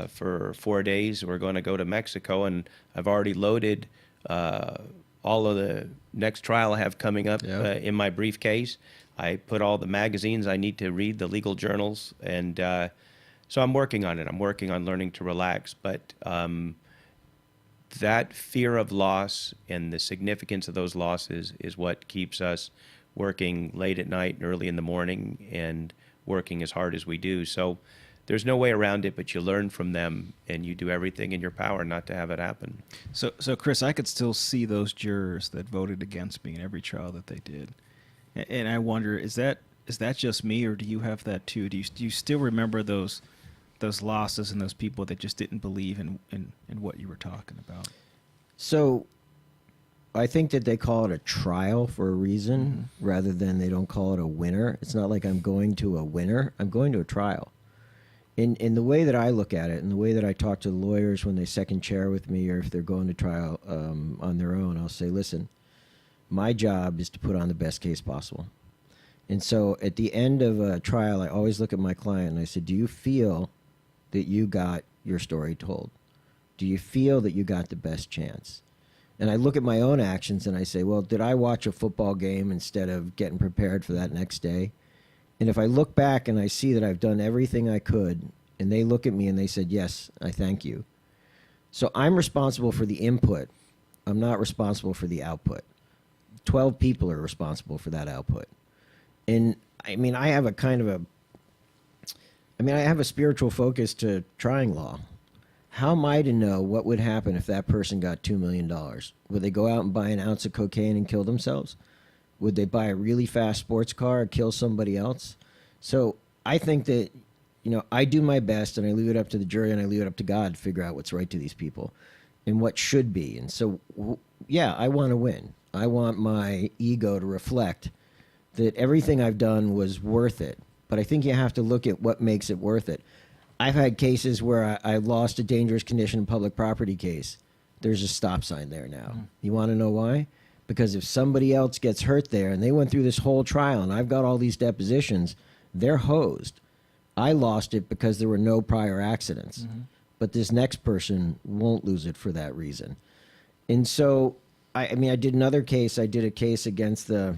for 4 days. We're going to go to Mexico, and I've already loaded all of the next trial I have coming up in my briefcase. I put all the magazines I need to read, the legal journals, and so I'm working on it. I'm working on learning to relax, but that fear of loss and the significance of those losses is what keeps us working late at night and early in the morning and working as hard as we do. So there's no way around it, but you learn from them, and you do everything in your power not to have it happen. So Chris, I could still see those jurors that voted against me in every trial that they did. And I wonder, is that just me, or do you have that too? Do you still remember those losses and those people that just didn't believe in what you were talking about? So I think that they call it a trial for a reason, rather than they don't call it a winner. It's not like I'm going to a winner. I'm going to a trial. In the way that I look at it, and the way that I talk to the lawyers when they second chair with me, or if they're going to trial on their own, I'll say, listen, my job is to put on the best case possible. And so at the end of a trial, I always look at my client and I say, do you feel that you got your story told? Do you feel that you got the best chance? And I look at my own actions and I say, well, did I watch a football game instead of getting prepared for that next day? And if I look back and I see that I've done everything I could, and they look at me and they said, yes, I thank you. So I'm responsible for the input. I'm not responsible for the output. 12 people are responsible for that output. And I mean, I have a spiritual focus to trying law. How am I to know what would happen if that person got $2 million? Would they go out and buy an ounce of cocaine and kill themselves? Would they buy a really fast sports car or kill somebody else? So I think that, I do my best, and I leave it up to the jury, and I leave it up to God to figure out what's right to these people and what should be. And so, yeah, I want to win. I want my ego to reflect that everything I've done was worth it. But I think you have to look at what makes it worth it. I've had cases where I lost a dangerous condition public property case. There's a stop sign there now. You want to know why? Because if somebody else gets hurt there and they went through this whole trial and I've got all these depositions, they're hosed. I lost it because there were no prior accidents. But this next person won't lose it for that reason. And so, I mean, I did another case. I did a case against the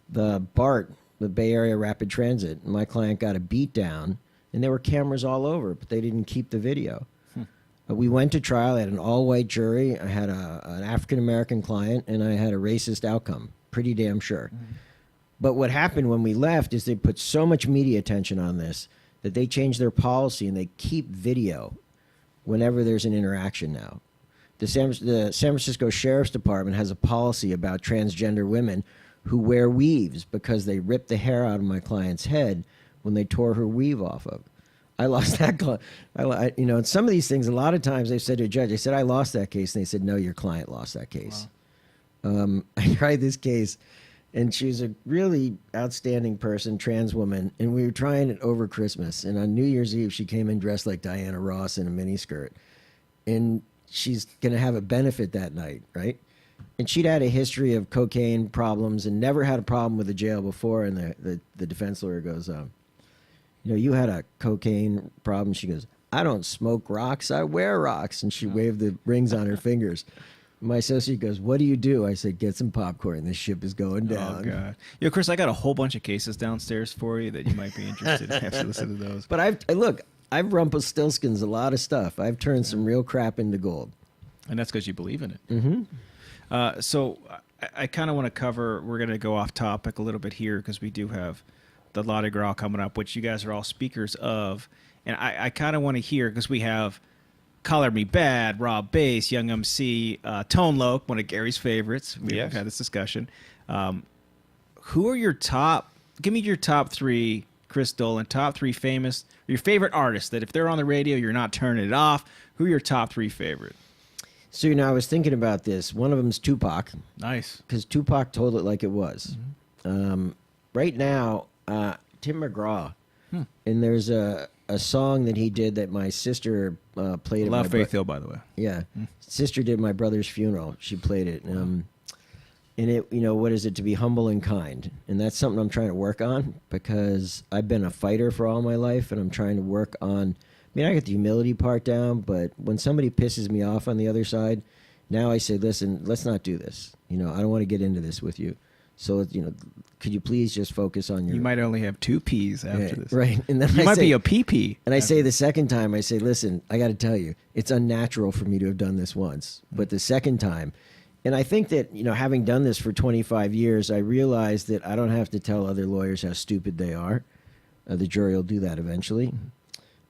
BART, the Bay Area Rapid Transit. My client got a beat down, and there were cameras all over, but they didn't keep the video. We went to trial. I had an all-white jury. I had an African-American client, and I had a racist outcome. Pretty damn sure. But what happened when we left is they put so much media attention on this that they changed their policy, and they keep video whenever there's an interaction now. The San Francisco Sheriff's Department has a policy about transgender women who wear weaves because they ripped the hair out of my client's head when they tore her weave off of. I lost that. And some of these things, a lot of times they've said to a judge, they said, I lost that case. And they said, no, your client lost that case. Wow. I tried this case, and she was a really outstanding person, trans woman, and we were trying it over Christmas. And on New Year's Eve, she came in dressed like Diana Ross in a miniskirt. And she's going to have a benefit that night, right? And she'd had a history of cocaine problems and never had a problem with the jail before. And the defense lawyer goes, you had a cocaine problem. She goes, I don't smoke rocks, I wear rocks. And she waved the rings on her fingers. My associate goes, what do you do? I said, get some popcorn. This ship is going down. Oh, God. Chris, I got a whole bunch of cases downstairs for you that you might be interested in after listening to those. But I've Rumpelstiltskin's a lot of stuff. I've turned some real crap into gold. And that's because you believe in it. So I kind of want to cover, we're going to go off topic a little bit here because we do have the Mardi Gras coming up, which you guys are all speakers of. And I kind of want to hear, because we have Color Me Bad, Rob Bass, Young MC, Tone Loc, one of Gary's favorites. We've had this discussion. Who are your top, give me your top three, Chris Dolan, top three famous, your favorite artists that if they're on the radio, you're not turning it off. Who are your top three favorite? So, I was thinking about this. One of them's Tupac. Nice. Because Tupac told it like it was. Right now, Tim McGraw. And there's a song that he did that my sister played at Love Faith Hill, by the way. Yeah. Sister did my brother's funeral. She played it. And it, what is it? To be humble and kind. And that's something I'm trying to work on because I've been a fighter for all my life, and I'm trying to work on... I get the humility part down, but when somebody pisses me off on the other side, now I say, listen, let's not do this. I don't want to get into this with you. So, could you please just focus on your... You might only have two P's after this. Right. And then you might be a PP. And I say the second time, I say, listen, I got to tell you, it's unnatural for me to have done this once. But the second time, and I think that, having done this for 25 years, I realized that I don't have to tell other lawyers how stupid they are. The jury will do that eventually.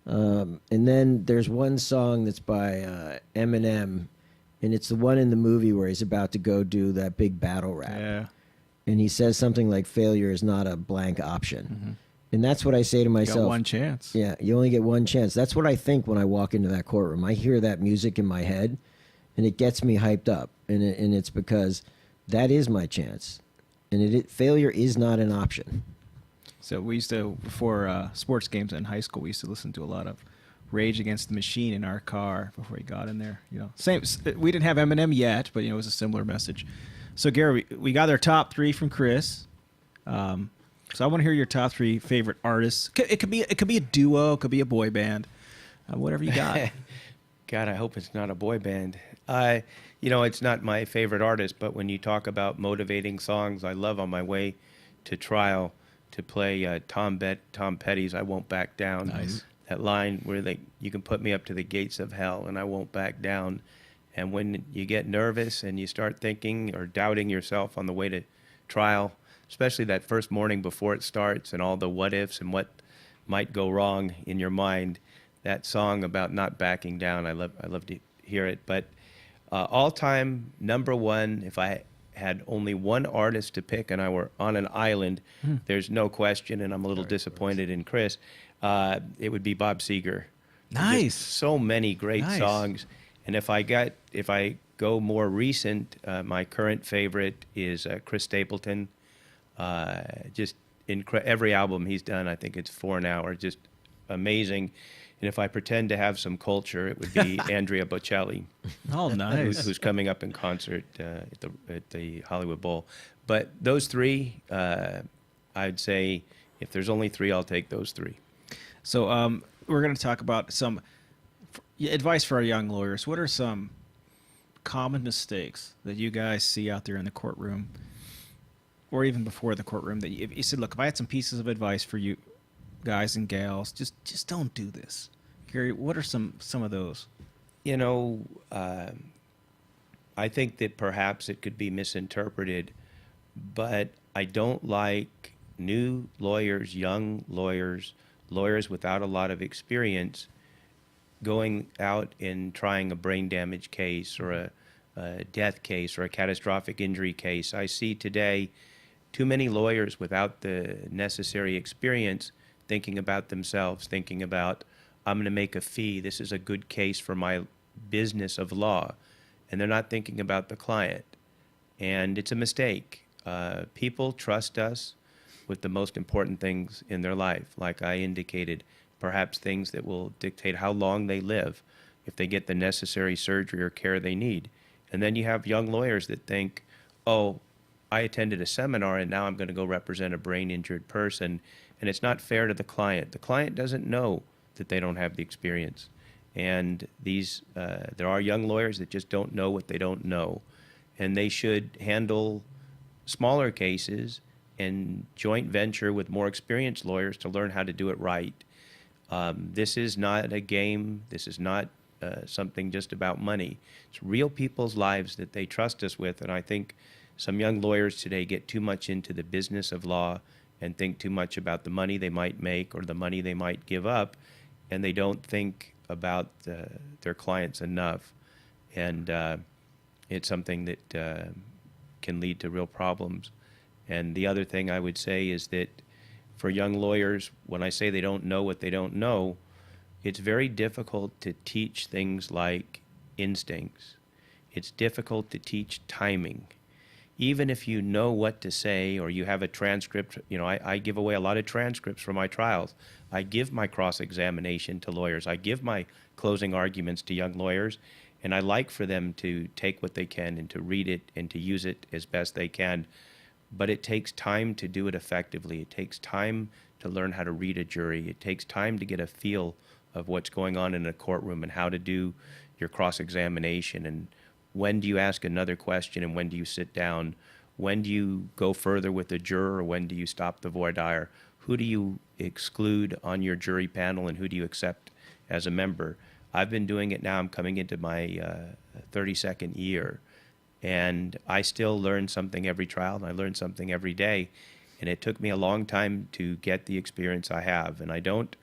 And then there's one song that's by Eminem, and it's the one in the movie where he's about to go do that big battle rap. Yeah. And he says something like, failure is not a blank option. And that's what I say to myself. You got one chance. Yeah, you only get one chance. That's what I think when I walk into that courtroom. I hear that music in my head, and it gets me hyped up. And it's because that is my chance. And failure is not an option. So we used to, before sports games in high school, we used to listen to a lot of Rage Against the Machine in our car before we got in there. Same. We didn't have Eminem yet, but it was a similar message. So Gary, we got our top three from Chris. So I want to hear your top three favorite artists. It could be a duo, it could be a boy band, whatever you got. God, I hope it's not a boy band. It's not my favorite artist, but when you talk about motivating songs, I love On My Way to Trial to play Tom Petty's I Won't Back Down. Nice. That line where you can put me up to the gates of hell and I won't back down. And when you get nervous and you start thinking or doubting yourself on the way to trial, especially that first morning before it starts and all the what ifs and what might go wrong in your mind, that song about not backing down, I love to hear it. But all-time number one, if I had only one artist to pick and I were on an island, there's no question, and I'm a little disappointed in Chris, it would be Bob Seger. Nice. Just so many great songs. And if I go more recent, my current favorite is Chris Stapleton. Just every album he's done, I think it's for an hour, just amazing. And if I pretend to have some culture, it would be Andrea Bocelli, Oh, nice. who's coming up in concert at the Hollywood Bowl. But those three, I'd say if there's only three, I'll take those three. So we're going to talk about some advice for our young lawyers. What are some common mistakes that you guys see out there in the courtroom, or even before the courtroom, that you said, look, if I had some pieces of advice for you guys and gals, just don't do this. Gary, what are some of those? I think that perhaps it could be misinterpreted, but I don't like new lawyers, young lawyers, lawyers without a lot of experience going out and trying a brain damage case or a death case or a catastrophic injury case. I see today too many lawyers without the necessary experience thinking about themselves, thinking about, I'm going to make a fee. This is a good case for my business of law. And they're not thinking about the client. And it's a mistake. People trust us with the most important things in their life, like I indicated, perhaps things that will dictate how long they live, if they get the necessary surgery or care they need. And then you have young lawyers that think, oh, I attended a seminar and now I'm going to go represent a brain-injured person. And it's not fair to the client. The client doesn't know that they don't have the experience. And there are young lawyers that just don't know what they don't know. And they should handle smaller cases and joint venture with more experienced lawyers to learn how to do it right. This is not a game. This is not something just about money. It's real people's lives that they trust us with. And I think some young lawyers today get too much into the business of law and think too much about the money they might make or the money they might give up, and they don't think about their clients enough. And it's something that can lead to real problems. And the other thing I would say is that for young lawyers, when I say they don't know what they don't know, it's very difficult to teach things like instincts. It's difficult to teach timing. Even if you know what to say or you have a transcript, I give away a lot of transcripts for my trials. I give my cross-examination to lawyers. I give my closing arguments to young lawyers, and I like for them to take what they can and to read it and to use it as best they can. But it takes time to do it effectively. It takes time to learn how to read a jury. It takes time to get a feel of what's going on in a courtroom and how to do your cross-examination, and when do you ask another question and when do you sit down? When do you go further with the juror or when do you stop the voir dire? Who do you exclude on your jury panel and who do you accept as a member? I've been doing it now. I'm coming into my 32nd year, and I still learn something every trial, and I learn something every day. And it took me a long time to get the experience I have. And I don't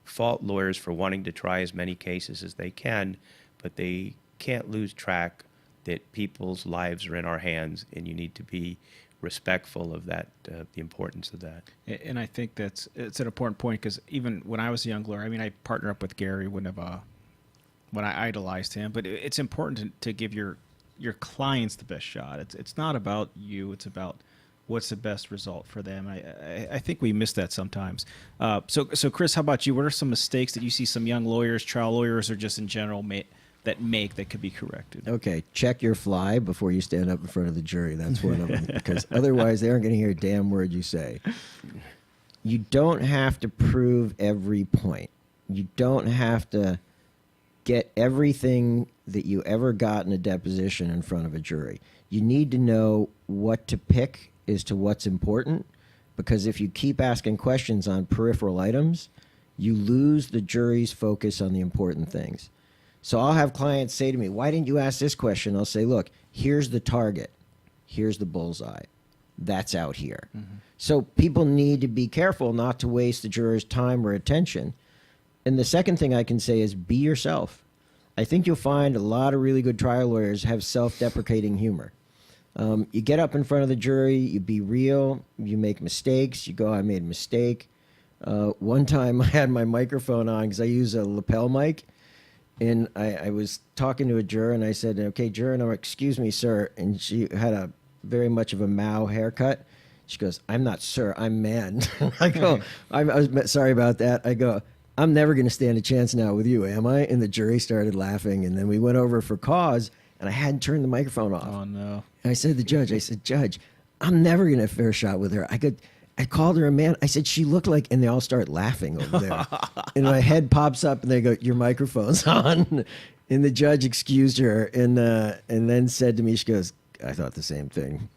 fault lawyers for wanting to try as many cases as they can, but they can't lose track that people's lives are in our hands, and you need to be respectful of that, the importance of that. And I think it's an important point, because even when I was a young lawyer, I partner up with Gary when I idolized him, but it's important to give your clients the best shot. It's not about you. It's about what's the best result for them. I think we miss that sometimes. So Chris, how about you? What are some mistakes that you see some young lawyers, trial lawyers, or just in general that could be corrected? Okay, check your fly before you stand up in front of the jury. That's one of them, because otherwise they aren't going to hear a damn word you say. You don't have to prove every point. You don't have to get everything that you ever got in a deposition in front of a jury. You need to know what to pick as to what's important, because if you keep asking questions on peripheral items, you lose the jury's focus on the important things. So I'll have clients say to me, why didn't you ask this question? I'll say, look, here's the target. Here's the bullseye. That's out here. Mm-hmm. So people need to be careful not to waste the juror's time or attention. And the second thing I can say is be yourself. I think you'll find a lot of really good trial lawyers have self-deprecating humor. You get up in front of the jury, you be real, you make mistakes, you go, I made a mistake. One time I had my microphone on because I use a lapel mic, And I was talking to a juror, and I said, "Okay, juror, no, excuse me, sir." And she had a very much of a Mao haircut. She goes, "I'm not sir, I'm man." I go, I was sorry about that. I go, "I'm never going to stand a chance now with you, am I?" And the jury started laughing, and then we went over for cause, and I hadn't turned the microphone off. Oh no! And I said to the judge, I said, "Judge, I'm never going to have a fair shot with her." I called her a man. I said, "She looked like," and they all start laughing over there. And my head pops up, and they go, "Your microphone's on." And the judge excused her, and then said to me, she goes, "I thought the same thing."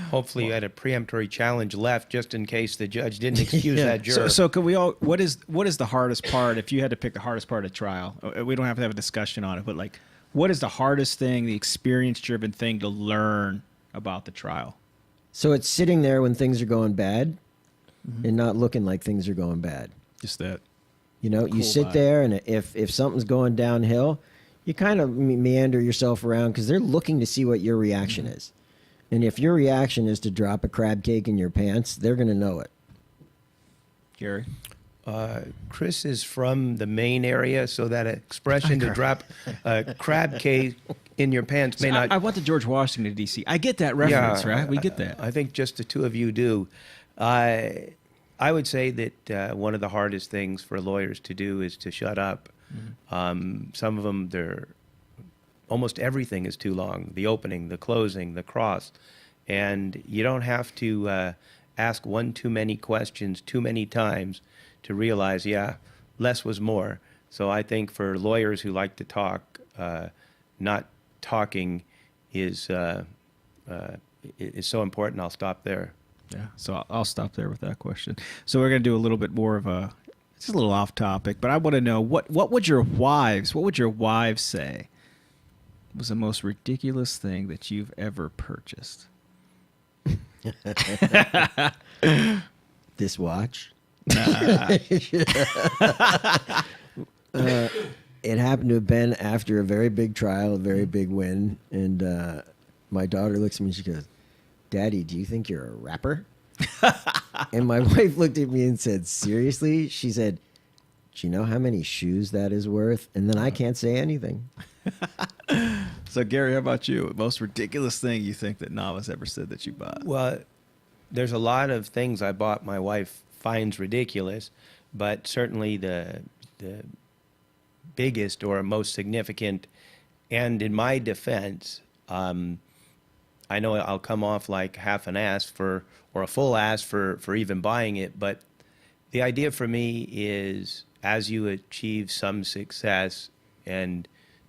Hopefully, you had a preemptory challenge left just in case the judge didn't excuse that juror. So can we all? What is the hardest part? If you had to pick the hardest part of trial, we don't have to have a discussion on it. But like, what is the hardest thing, the experience-driven thing to learn about the trial? So it's sitting there when things are going bad, and not looking like things are going bad. Just that. You know, Cool you sit vibe. there, and if something's going downhill, you kind of meander yourself around because they're looking to see what your reaction is. And if your reaction is to drop a crab cake in your pants, they're going to know it. Gary. Chris is from the Maine area, so that expression to drop a crab cake in your pants may not. I went to George Washington, D.C. I get that reference, right? We get that. I think just the two of you do. I would say that one of the hardest things for lawyers to do is to shut up. Some of them, almost everything is too long. The opening, the closing, the cross. And you don't have to ask one too many questions too many times to realize, yeah, less was more. So I think for lawyers who like to talk, not talking is so important. I'll stop there. Yeah, so I'll stop there with that question. So we're going to do a little bit more of it's a little off topic, but I want to know what would your wives say was the most ridiculous thing that you've ever purchased? This watch. It happened to have been after a very big trial, a very big win, and my daughter looks at me and she goes, "Daddy, do you think you're a rapper?" And my wife looked at me and said, "Seriously?" She said, "Do you know how many shoes that is worth?" And then I can't say anything. So Gary, how about you? Most ridiculous thing you think that Nava's ever said that you bought? Well, there's a lot of things I bought my wife finds ridiculous, but certainly the biggest or most significant, and in my defense, I know I'll come off like half an ass or a full ass for even buying it, but the idea for me is as you achieve some success and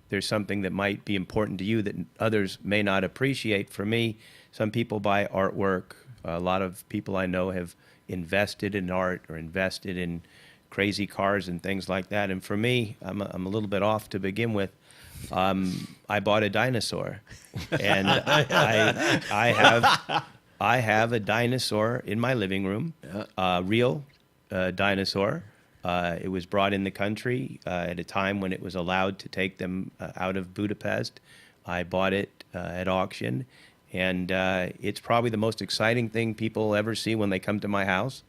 there's something that might be important to you that others may not appreciate. For me, some people buy artwork. A lot of people I know have invested in art or invested in crazy cars and things like that. And for me, I'm a little bit off to begin with. I bought a dinosaur, and I have a dinosaur in my living room, a real dinosaur. It was brought in the country at a time when it was allowed to take them out of Budapest. I bought it at auction, and it's probably the most exciting thing people ever see when they come to my house.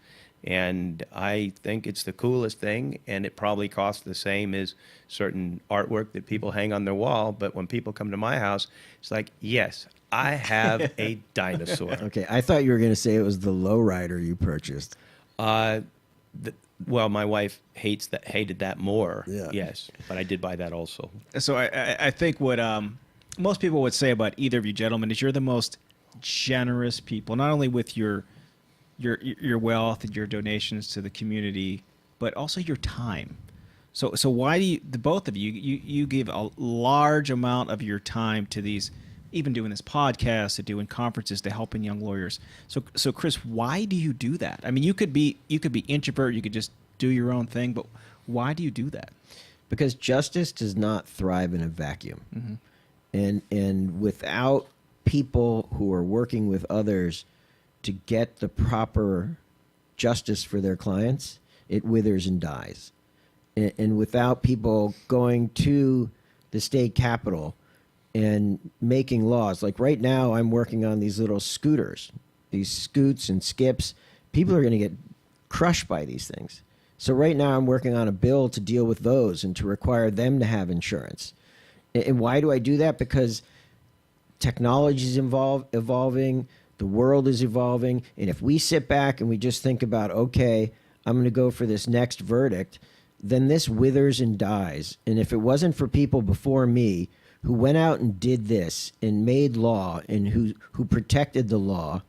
And I think it's the coolest thing, and it probably costs the same as certain artwork that people hang on their wall. But when people come to my house, it's like, yes, I have a dinosaur. Okay, I thought you were going to say it was the lowrider you purchased. Well, my wife hated that more. Yeah. Yes, but I did buy that also. So I think what most people would say about either of you gentlemen is you're the most generous people, not only with your wealth and your donations to the community, but also your time. So why do the both of you give a large amount of your time to these, even doing this podcast, to doing conferences, to helping young lawyers. So Chris, why do you do that? I mean, you could be introvert, you could just do your own thing, but why do you do that? Because justice does not thrive in a vacuum. Mm-hmm. And without people who are working with others to get the proper justice for their clients, it withers and dies. And without people going to the state capitol and making laws, like right now I'm working on these little scooters, these scoots and skips. People are going to get crushed by these things. So right now I'm working on a bill to deal with those and to require them to have insurance. And why do I do that? Because technology is evolving, the world is evolving, and if we sit back and we just think about, okay, I'm going to go for this next verdict, then this withers and dies. And if it wasn't for people before me who went out and did this and made law and who protected the law,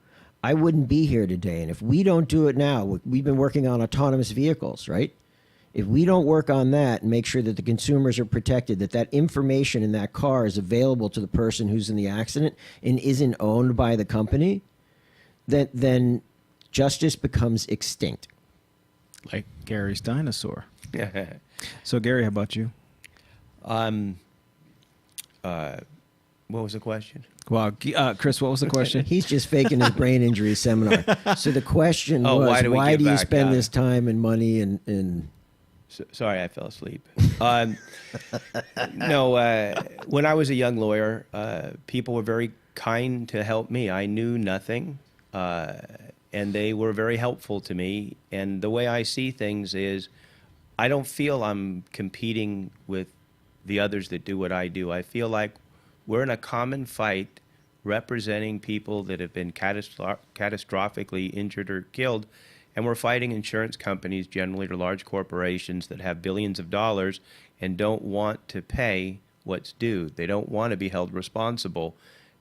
I wouldn't be here today. And if we don't do it now, we've been working on autonomous vehicles, right? If we don't work on that and make sure that the consumers are protected, that information in that car is available to the person who's in the accident and isn't owned by the company, then justice becomes extinct. Like Gary's dinosaur. So, Gary, how about you? What was the question? Well, Chris, what was the question? He's just faking his brain injury seminar. So the question was, why do you spend this time and money and Sorry, I fell asleep. No, when I was a young lawyer, people were very kind to help me. I knew nothing, and they were very helpful to me. And the way I see things is I don't feel I'm competing with the others that do what I do. I feel like we're in a common fight representing people that have been catastrophically injured or killed. And we're fighting insurance companies, generally, or large corporations that have billions of dollars and don't want to pay what's due. They don't want to be held responsible.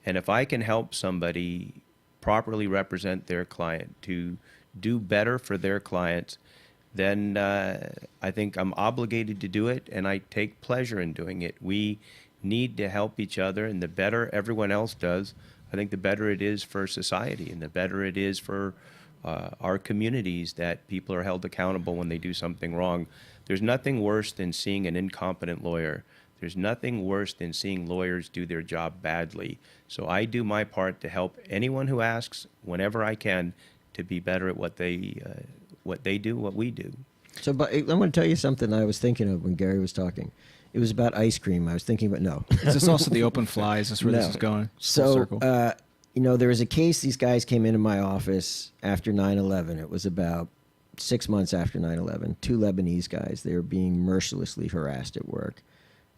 And if I can help somebody properly represent their client to do better for their clients, then I think I'm obligated to do it, and I take pleasure in doing it. We need to help each other, and the better everyone else does, I think the better it is for society, and the better it is for our communities that people are held accountable when they do something wrong. There's nothing worse than seeing an incompetent lawyer. There's nothing worse than seeing lawyers do their job badly. So I do my part to help anyone who asks, whenever I can, to be better at what they do, what we do. So, but I'm going to tell you something I was thinking of when Gary was talking. It was about ice cream. I was thinking about, no. Is this also the open fly? Is this where this is going? Full circle? There was a case, these guys came into my office after 9/11. It was about 6 months after 9/11. Two Lebanese guys. They were being mercilessly harassed at work.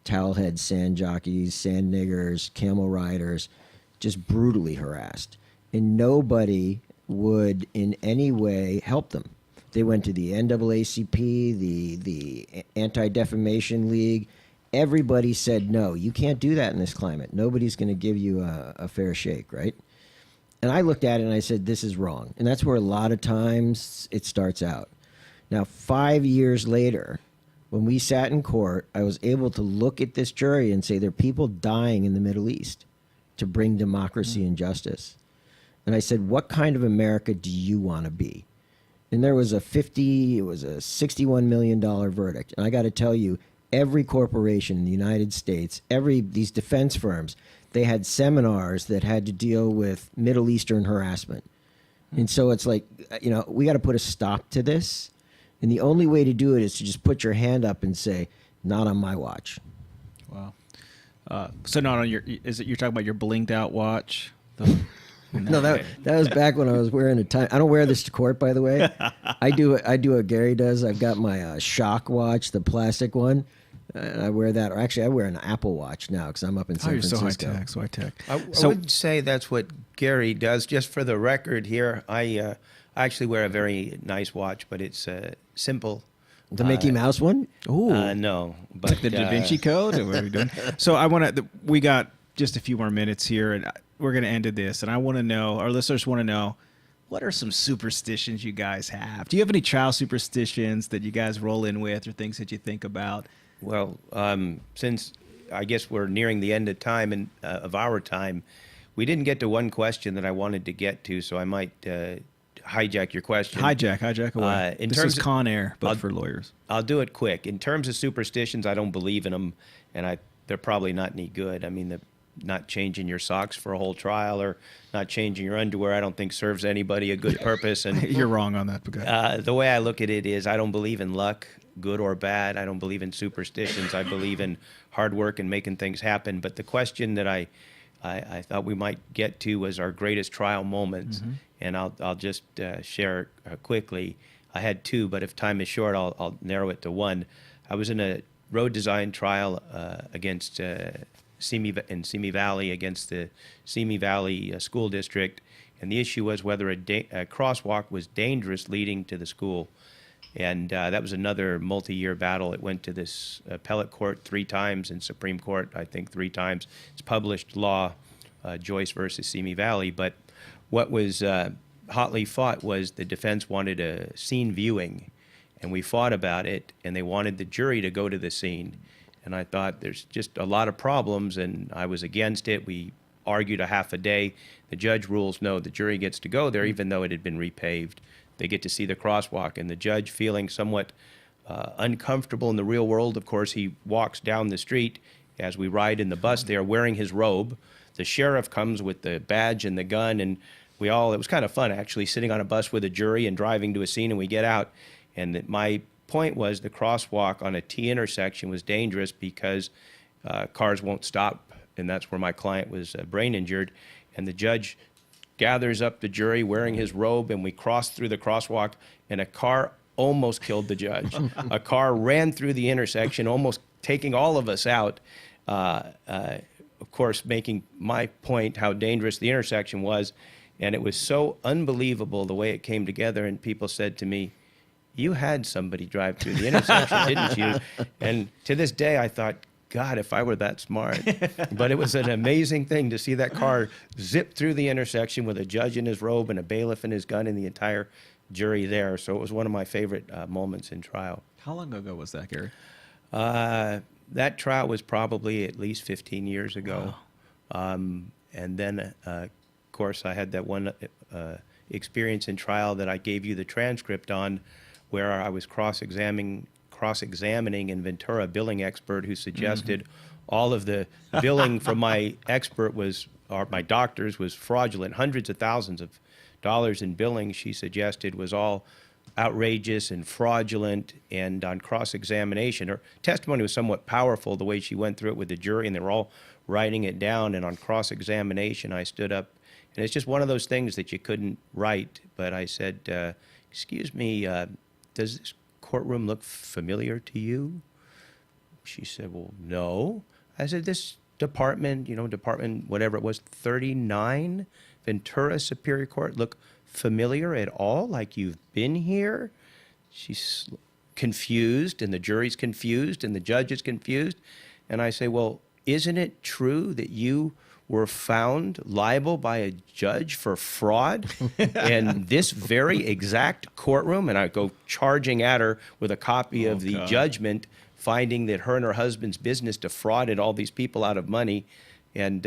Towelhead sand jockeys, sand niggers, camel riders, just brutally harassed. And nobody would in any way help them. They went to the NAACP, the Anti-Defamation League. Everybody said, no, you can't do that in this climate. Nobody's going to give you a fair shake, right? And I looked at it and I said, this is wrong. And that's where a lot of times it starts out. Now, 5 years later, when we sat in court, I was able to look at this jury and say, there are people dying in the Middle East to bring democracy and justice. And I said, what kind of America do you want to be? And there was a $61 million verdict. And I got to tell you, every corporation in the United States, these defense firms, they had seminars that had to deal with Middle Eastern harassment. And so it's like, we got to put a stop to this. And the only way to do it is to just put your hand up and say, not on my watch. Wow. So not on your, you're talking about your blinged out watch? No, that was back when I was wearing a tie. I don't wear this to court, by the way. I do what Gary does. I've got my Shock watch, the plastic one, and I wear that. Or actually, I wear an Apple Watch now because I'm up in San Francisco. So high tech. I would say that's what Gary does. Just for the record here, I actually wear a very nice watch, but it's simple. The Mickey Mouse one? Ooh, no, but like the Da Vinci Code. What are we doing? So we got just a few more minutes here, and we're going to end this. And I want to know, our listeners want to know, what are some superstitions you guys have? Do you have any child superstitions that you guys roll in with, or things that you think about? Well, since I guess we're nearing the end of time and of our time, we didn't get to one question that I wanted to get to, so I might hijack your question. Hijack away. This is Con Air, but for lawyers. I'll do it quick. In terms of superstitions, I don't believe in them, and they're probably not any good. I mean, not changing your socks for a whole trial or not changing your underwear, I don't think serves anybody a good purpose. And you're wrong on that. But the way I look at it is I don't believe in luck, good or bad. I don't believe in superstitions. I believe in hard work and making things happen. But the question that I thought we might get to was our greatest trial moments. Mm-hmm. And I'll just share quickly. I had two, but if time is short, I'll narrow it to one. I was in a road design trial against Simi Valley, against the Simi Valley School District, and the issue was whether a crosswalk was dangerous leading to the school. And that was another multi-year battle. It went to this appellate court 3 times and Supreme Court, I think, 3 times. It's published law, Joyce versus Simi Valley. But what was hotly fought was the defense wanted a scene viewing, and we fought about it, and they wanted the jury to go to the scene. And I thought there's just a lot of problems, and I was against it. We argued a half a day. The judge rules no, the jury gets to go there, even though it had been repaved. They get to see the crosswalk, and the judge, feeling somewhat uncomfortable in the real world, of course, he walks down the street as we ride in the bus there wearing his robe. The sheriff comes with the badge and the gun, and it was kind of fun, actually, sitting on a bus with a jury and driving to a scene, and we get out. And my point was the crosswalk on a T intersection was dangerous because cars won't stop, and that's where my client was brain injured. And the judge gathers up the jury wearing his robe, and we crossed through the crosswalk, and a car almost killed the judge. A car ran through the intersection, almost taking all of us out, of course, making my point how dangerous the intersection was. And it was so unbelievable the way it came together, and people said to me, "You had somebody drive through the intersection, didn't you?" And to this day, I thought, God, if I were that smart. But it was an amazing thing to see that car zip through the intersection with a judge in his robe and a bailiff in his gun and the entire jury there. So it was one of my favorite moments in trial. How long ago was that, Gary? That trial was probably at least 15 years ago. Wow. And then, of course, I had that one experience in trial that I gave you the transcript on, where I was cross-examining in Ventura a billing expert who suggested all of the billing from my my doctors was fraudulent. Hundreds of thousands of dollars in billing, she suggested, was all outrageous and fraudulent. And on cross-examination, her testimony was somewhat powerful, the way she went through it with the jury, and they were all writing it down. And on cross-examination, I stood up, and it's just one of those things that you couldn't write, but I said, excuse me, does this courtroom look familiar to you? She said, well, no. I said, this department, department, whatever it was, 39, Ventura Superior Court, look familiar at all? Like you've been here? She's confused, and the jury's confused, and the judge is confused. And I say, well, isn't it true that you were found liable by a judge for fraud in this very exact courtroom? And I go charging at her with a copy of the judgment, finding that her and her husband's business defrauded all these people out of money. And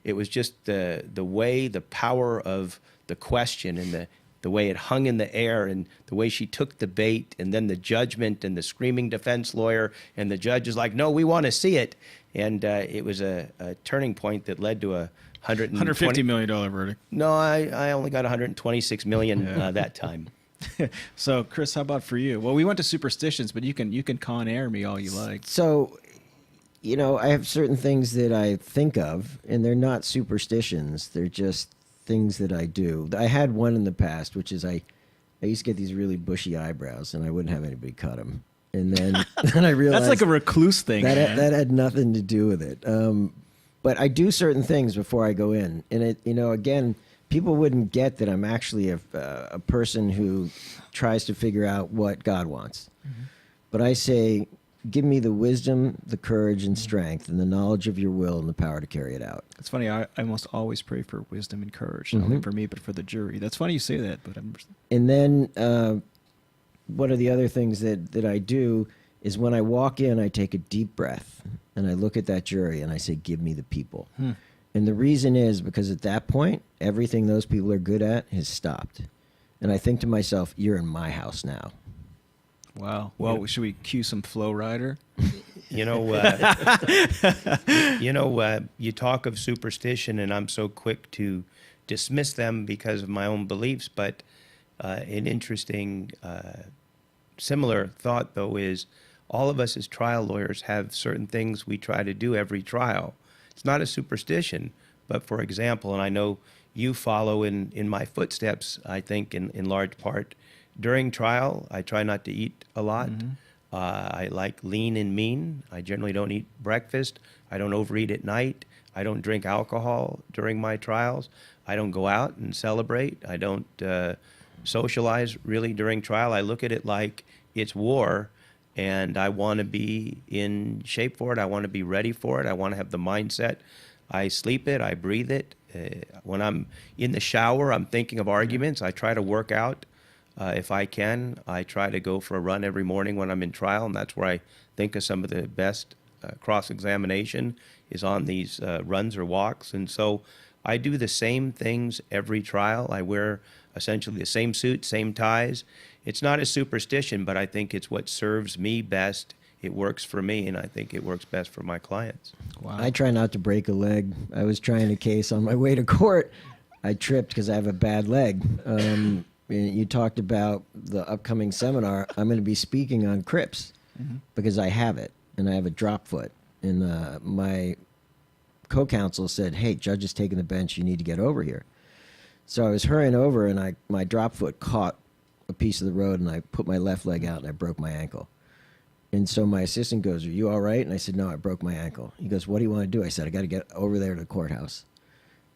it was just the way, the power of the question, and the way it hung in the air, and the way she took the bait, and then the judgment, and the screaming defense lawyer, and the judge is like, no, we want to see it. And it was a turning point that led to a $150 million verdict. No, I only got $126 million that time. So, Chris, how about for you? Well, we went to superstitions, but you can Con Air me all you like. So, I have certain things that I think of, and they're not superstitions. They're just things that I do. I had one in the past, which is I used to get these really bushy eyebrows, and I wouldn't have anybody cut them. And then I realized that's like a recluse thing. That had nothing to do with it. But I do certain things before I go in, and again, people wouldn't get that I'm actually a person who tries to figure out what God wants. Mm-hmm. But I say, give me the wisdom, the courage, and strength, and the knowledge of your will and the power to carry it out. It's funny. I almost always pray for wisdom and courage, not only for me, but for the jury. That's funny you say that. But and then one of the other things that I do is when I walk in, I take a deep breath, and I look at that jury, and I say, give me the people. And the reason is because at that point, everything those people are good at has stopped. And I think to myself, you're in my house now. Wow. Well, should we cue some Flow Rider? You talk of superstition, and I'm so quick to dismiss them because of my own beliefs. But an interesting, similar thought, though, is all of us as trial lawyers have certain things we try to do every trial. It's not a superstition, but for example, and I know you follow in my footsteps, I think, in large part, During trial, I try not to eat a lot. I like lean and mean. I generally don't eat breakfast. I don't overeat at night. I don't drink alcohol during my trials. I don't go out and celebrate. I don't socialize really during trial. I look at it like it's war, and I want to be in shape for it. I want to be ready for it. I want to have the mindset. I sleep it. I breathe it. When I'm in the shower, I'm thinking of arguments. I try to work out if I can. I try to go for a run every morning when I'm in trial, and that's where I think of some of the best cross-examination is on these runs or walks. And so I do the same things every trial. I wear essentially the same suit, same ties. It's not a superstition, but I think it's what serves me best. It works for me, and I think it works best for my clients. Wow. I try not to break a leg. I was trying a case on my way to court. I tripped because I have a bad leg. You talked about the upcoming seminar. I'm going to be speaking on Crips because I have it, and I have a drop foot. And my co-counsel said, "Hey, judge is taking the bench. You need to get over here." So I was hurrying over, and my drop foot caught a piece of the road, and I put my left leg out, and I broke my ankle. And so my assistant goes, "Are you all right?" And I said, "No, I broke my ankle." He goes, "What do you want to do?" I said, "I got to get over there to the courthouse."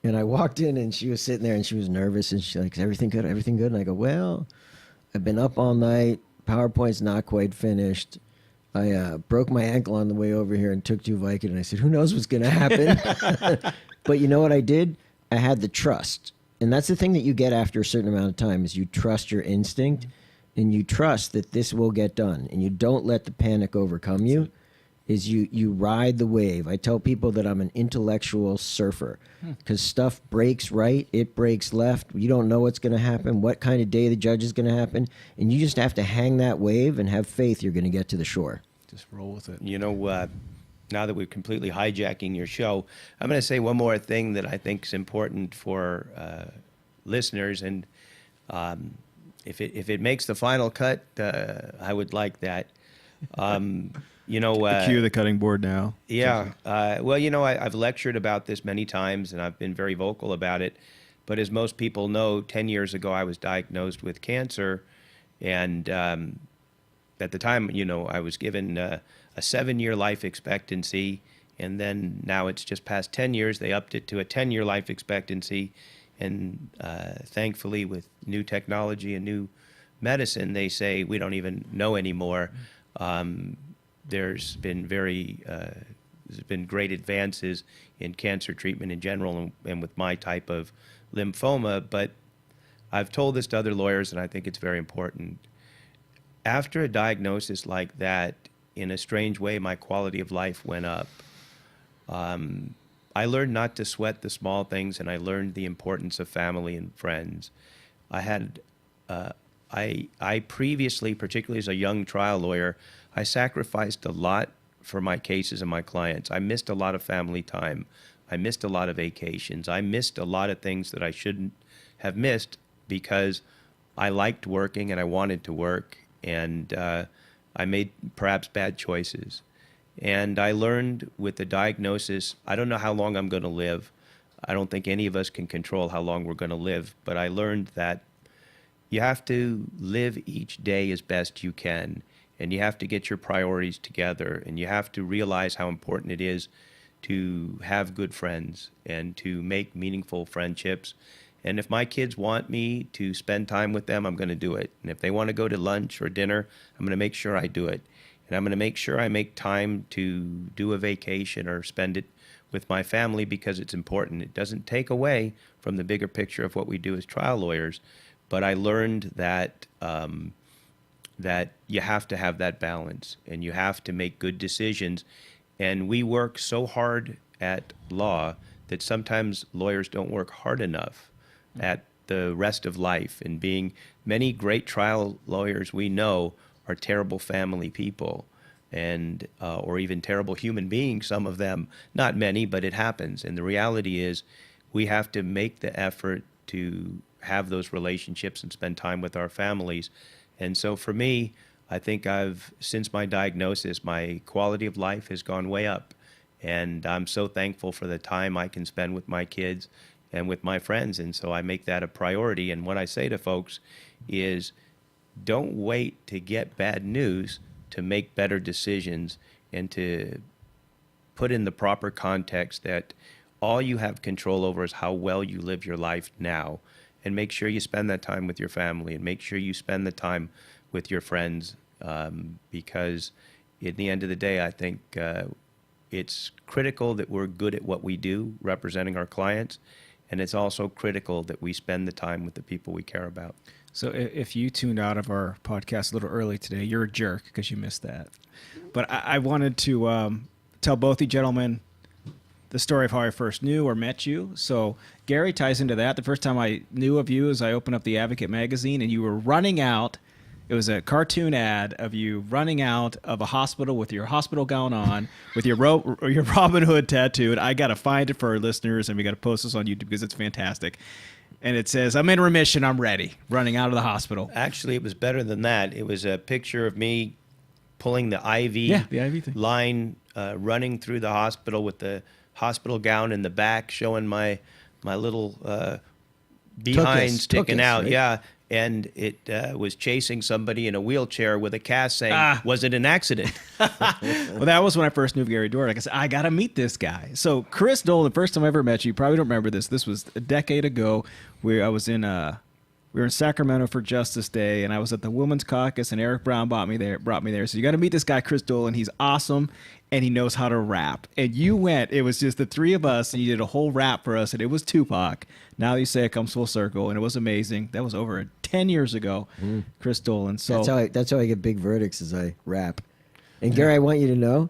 And I walked in, and she was sitting there, and she was nervous, and she's like, "Is everything good? Everything good?" And I go, "Well, I've been up all night. PowerPoint's not quite finished. I broke my ankle on the way over here and took 2 Vicodin." And I said, "Who knows what's going to happen?" But you know what I did? I had the trust. And that's the thing that you get after a certain amount of time is you trust your instinct, and you trust that this will get done, and you don't let the panic overcome you. Is you ride the wave. I tell people that I'm an intellectual surfer because stuff breaks right, it breaks left. You don't know what's going to happen, what kind of day the judge is going to happen, and you just have to hang that wave and have faith you're going to get to the shore. Just roll with it. You know, now that we're completely hijacking your show, I'm going to say one more thing that I think is important for listeners, and if it makes the final cut, I would like that. You know, Cue the cutting board now. Yeah. Well, you know, I've lectured about this many times, and I've been very vocal about it. But as most people know, 10 years ago, I was diagnosed with cancer. And at the time, you know, I was given a 7-year life expectancy. And then now it's just past 10 years. They upped it to a 10-year life expectancy. And thankfully, with new technology and new medicine, they say we don't even know anymore. There's been great advances in cancer treatment in general and with my type of lymphoma, but I've told this to other lawyers, and I think it's very important. After a diagnosis like that, in a strange way, my quality of life went up. I learned not to sweat the small things, and I learned the importance of family and friends. I previously, particularly as a young trial lawyer, I sacrificed a lot for my cases and my clients. I missed a lot of family time. I missed a lot of vacations. I missed a lot of things that I shouldn't have missed because I liked working and I wanted to work, and I made perhaps bad choices. And I learned with the diagnosis, I don't know how long I'm going to live. I don't think any of us can control how long we're going to live, but I learned that you have to live each day as best you can, and you have to get your priorities together, and you have to realize how important it is to have good friends and to make meaningful friendships. And if my kids want me to spend time with them, I'm going to do it. And if they want to go to lunch or dinner, I'm going to make sure I do it. And I'm going to make sure I make time to do a vacation or spend it with my family because it's important. It doesn't take away from the bigger picture of what we do as trial lawyers. But I learned that that you have to have that balance, and you have to make good decisions. And we work so hard at law that sometimes lawyers don't work hard enough at the rest of life. And being many great trial lawyers we know are terrible family people, and or even terrible human beings, some of them. Not many, but it happens. And the reality is we have to make the effort to have those relationships and spend time with our families. And so for me, I think since my diagnosis, my quality of life has gone way up. And I'm so thankful for the time I can spend with my kids and with my friends. And so I make that a priority. And what I say to folks is don't wait to get bad news to make better decisions and to put in the proper context that all you have control over is how well you live your life now. And make sure you spend that time with your family, and make sure you spend the time with your friends, because at the end of the day, I think it's critical that we're good at what we do, representing our clients, and it's also critical that we spend the time with the people we care about. So if you tuned out of our podcast a little early today, you're a jerk because you missed that. But I wanted to tell both you gentlemen the story of how I first knew or met you. So Gary ties into that. The first time I knew of you is I opened up the Advocate magazine, and you were running out. It was a cartoon ad of you running out of a hospital with your hospital gown on, with your Robin Hood tattooed. I got to find it for our listeners, and we got to post this on YouTube because it's fantastic. And it says, "I'm in remission, I'm ready," running out of the hospital. Actually, it was better than that. It was a picture of me pulling the IV, the IV thing. line, running through the hospital with the hospital gown in the back, showing my little behind sticking out. Right? Yeah. And it was chasing somebody in a wheelchair with a cast saying, "Was it an accident?" Well, that was when I first knew Gary Dordick. I said, I got to meet this guy. So Chris Dolan, the first time I ever met you, you probably don't remember this. This was a decade ago. We were in Sacramento for Justice Day, and I was at the Women's Caucus, and Eric Brown brought me there. So you got to meet this guy, Chris Dolan. He's awesome, and he knows how to rap. And you went, it was just the three of us, and you did a whole rap for us, and it was Tupac. Now you say it comes full circle, and it was amazing. That was over 10 years ago, Chris Dolan. So That's how I get big verdicts, is I rap. And Gary, I want you to know,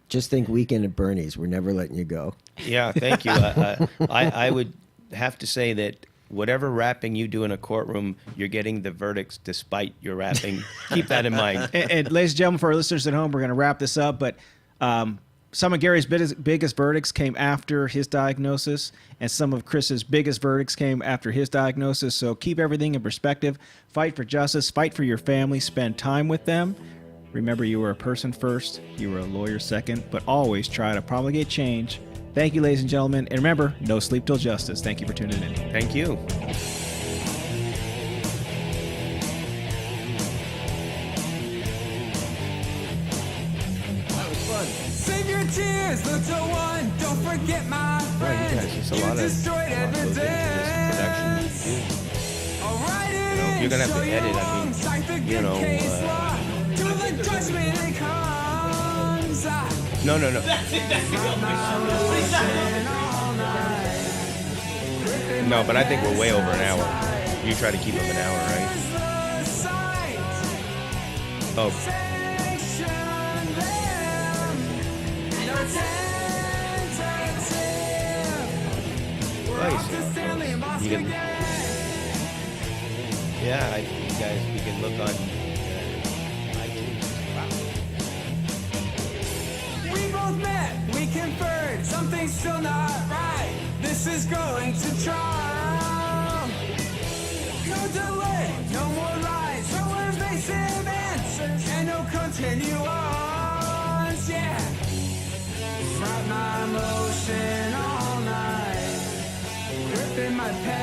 just think Weekend at Bernie's. We're never letting you go. Yeah, thank you. I would have to say that whatever rapping you do in a courtroom, you're getting the verdicts despite your rapping. Keep that in mind. and ladies and gentlemen, for our listeners at home, we're going to wrap this up. But some of Gary's biggest verdicts came after his diagnosis, and some of Chris's biggest verdicts came after his diagnosis. So keep everything in perspective. Fight for justice. Fight for your family. Spend time with them. Remember, you were a person first. You were a lawyer second. But always try to promulgate change. Thank you, ladies and gentlemen. And remember, no sleep till justice. Thank you for tuning in. Thank you. Save your tears, little one. Don't forget my friend. Well, you guys, there's a You lot of destroyed goes into this evidence. production. I'll write it You know, in, you're gonna have show to you edit. I wrong, mean, cite the you good know, case law. To the judgment it comes. No. No, but I think we're way over an hour. You try to keep them an hour, right? Oh, nice. You can, yeah, you guys, you can look on iTunes. Wow. We both met, we conferred, something's still not right. This is going to trial. No delay, no more lies, no evasive answers, and no continuance, yeah. Write my emotion all night, gripping my pen.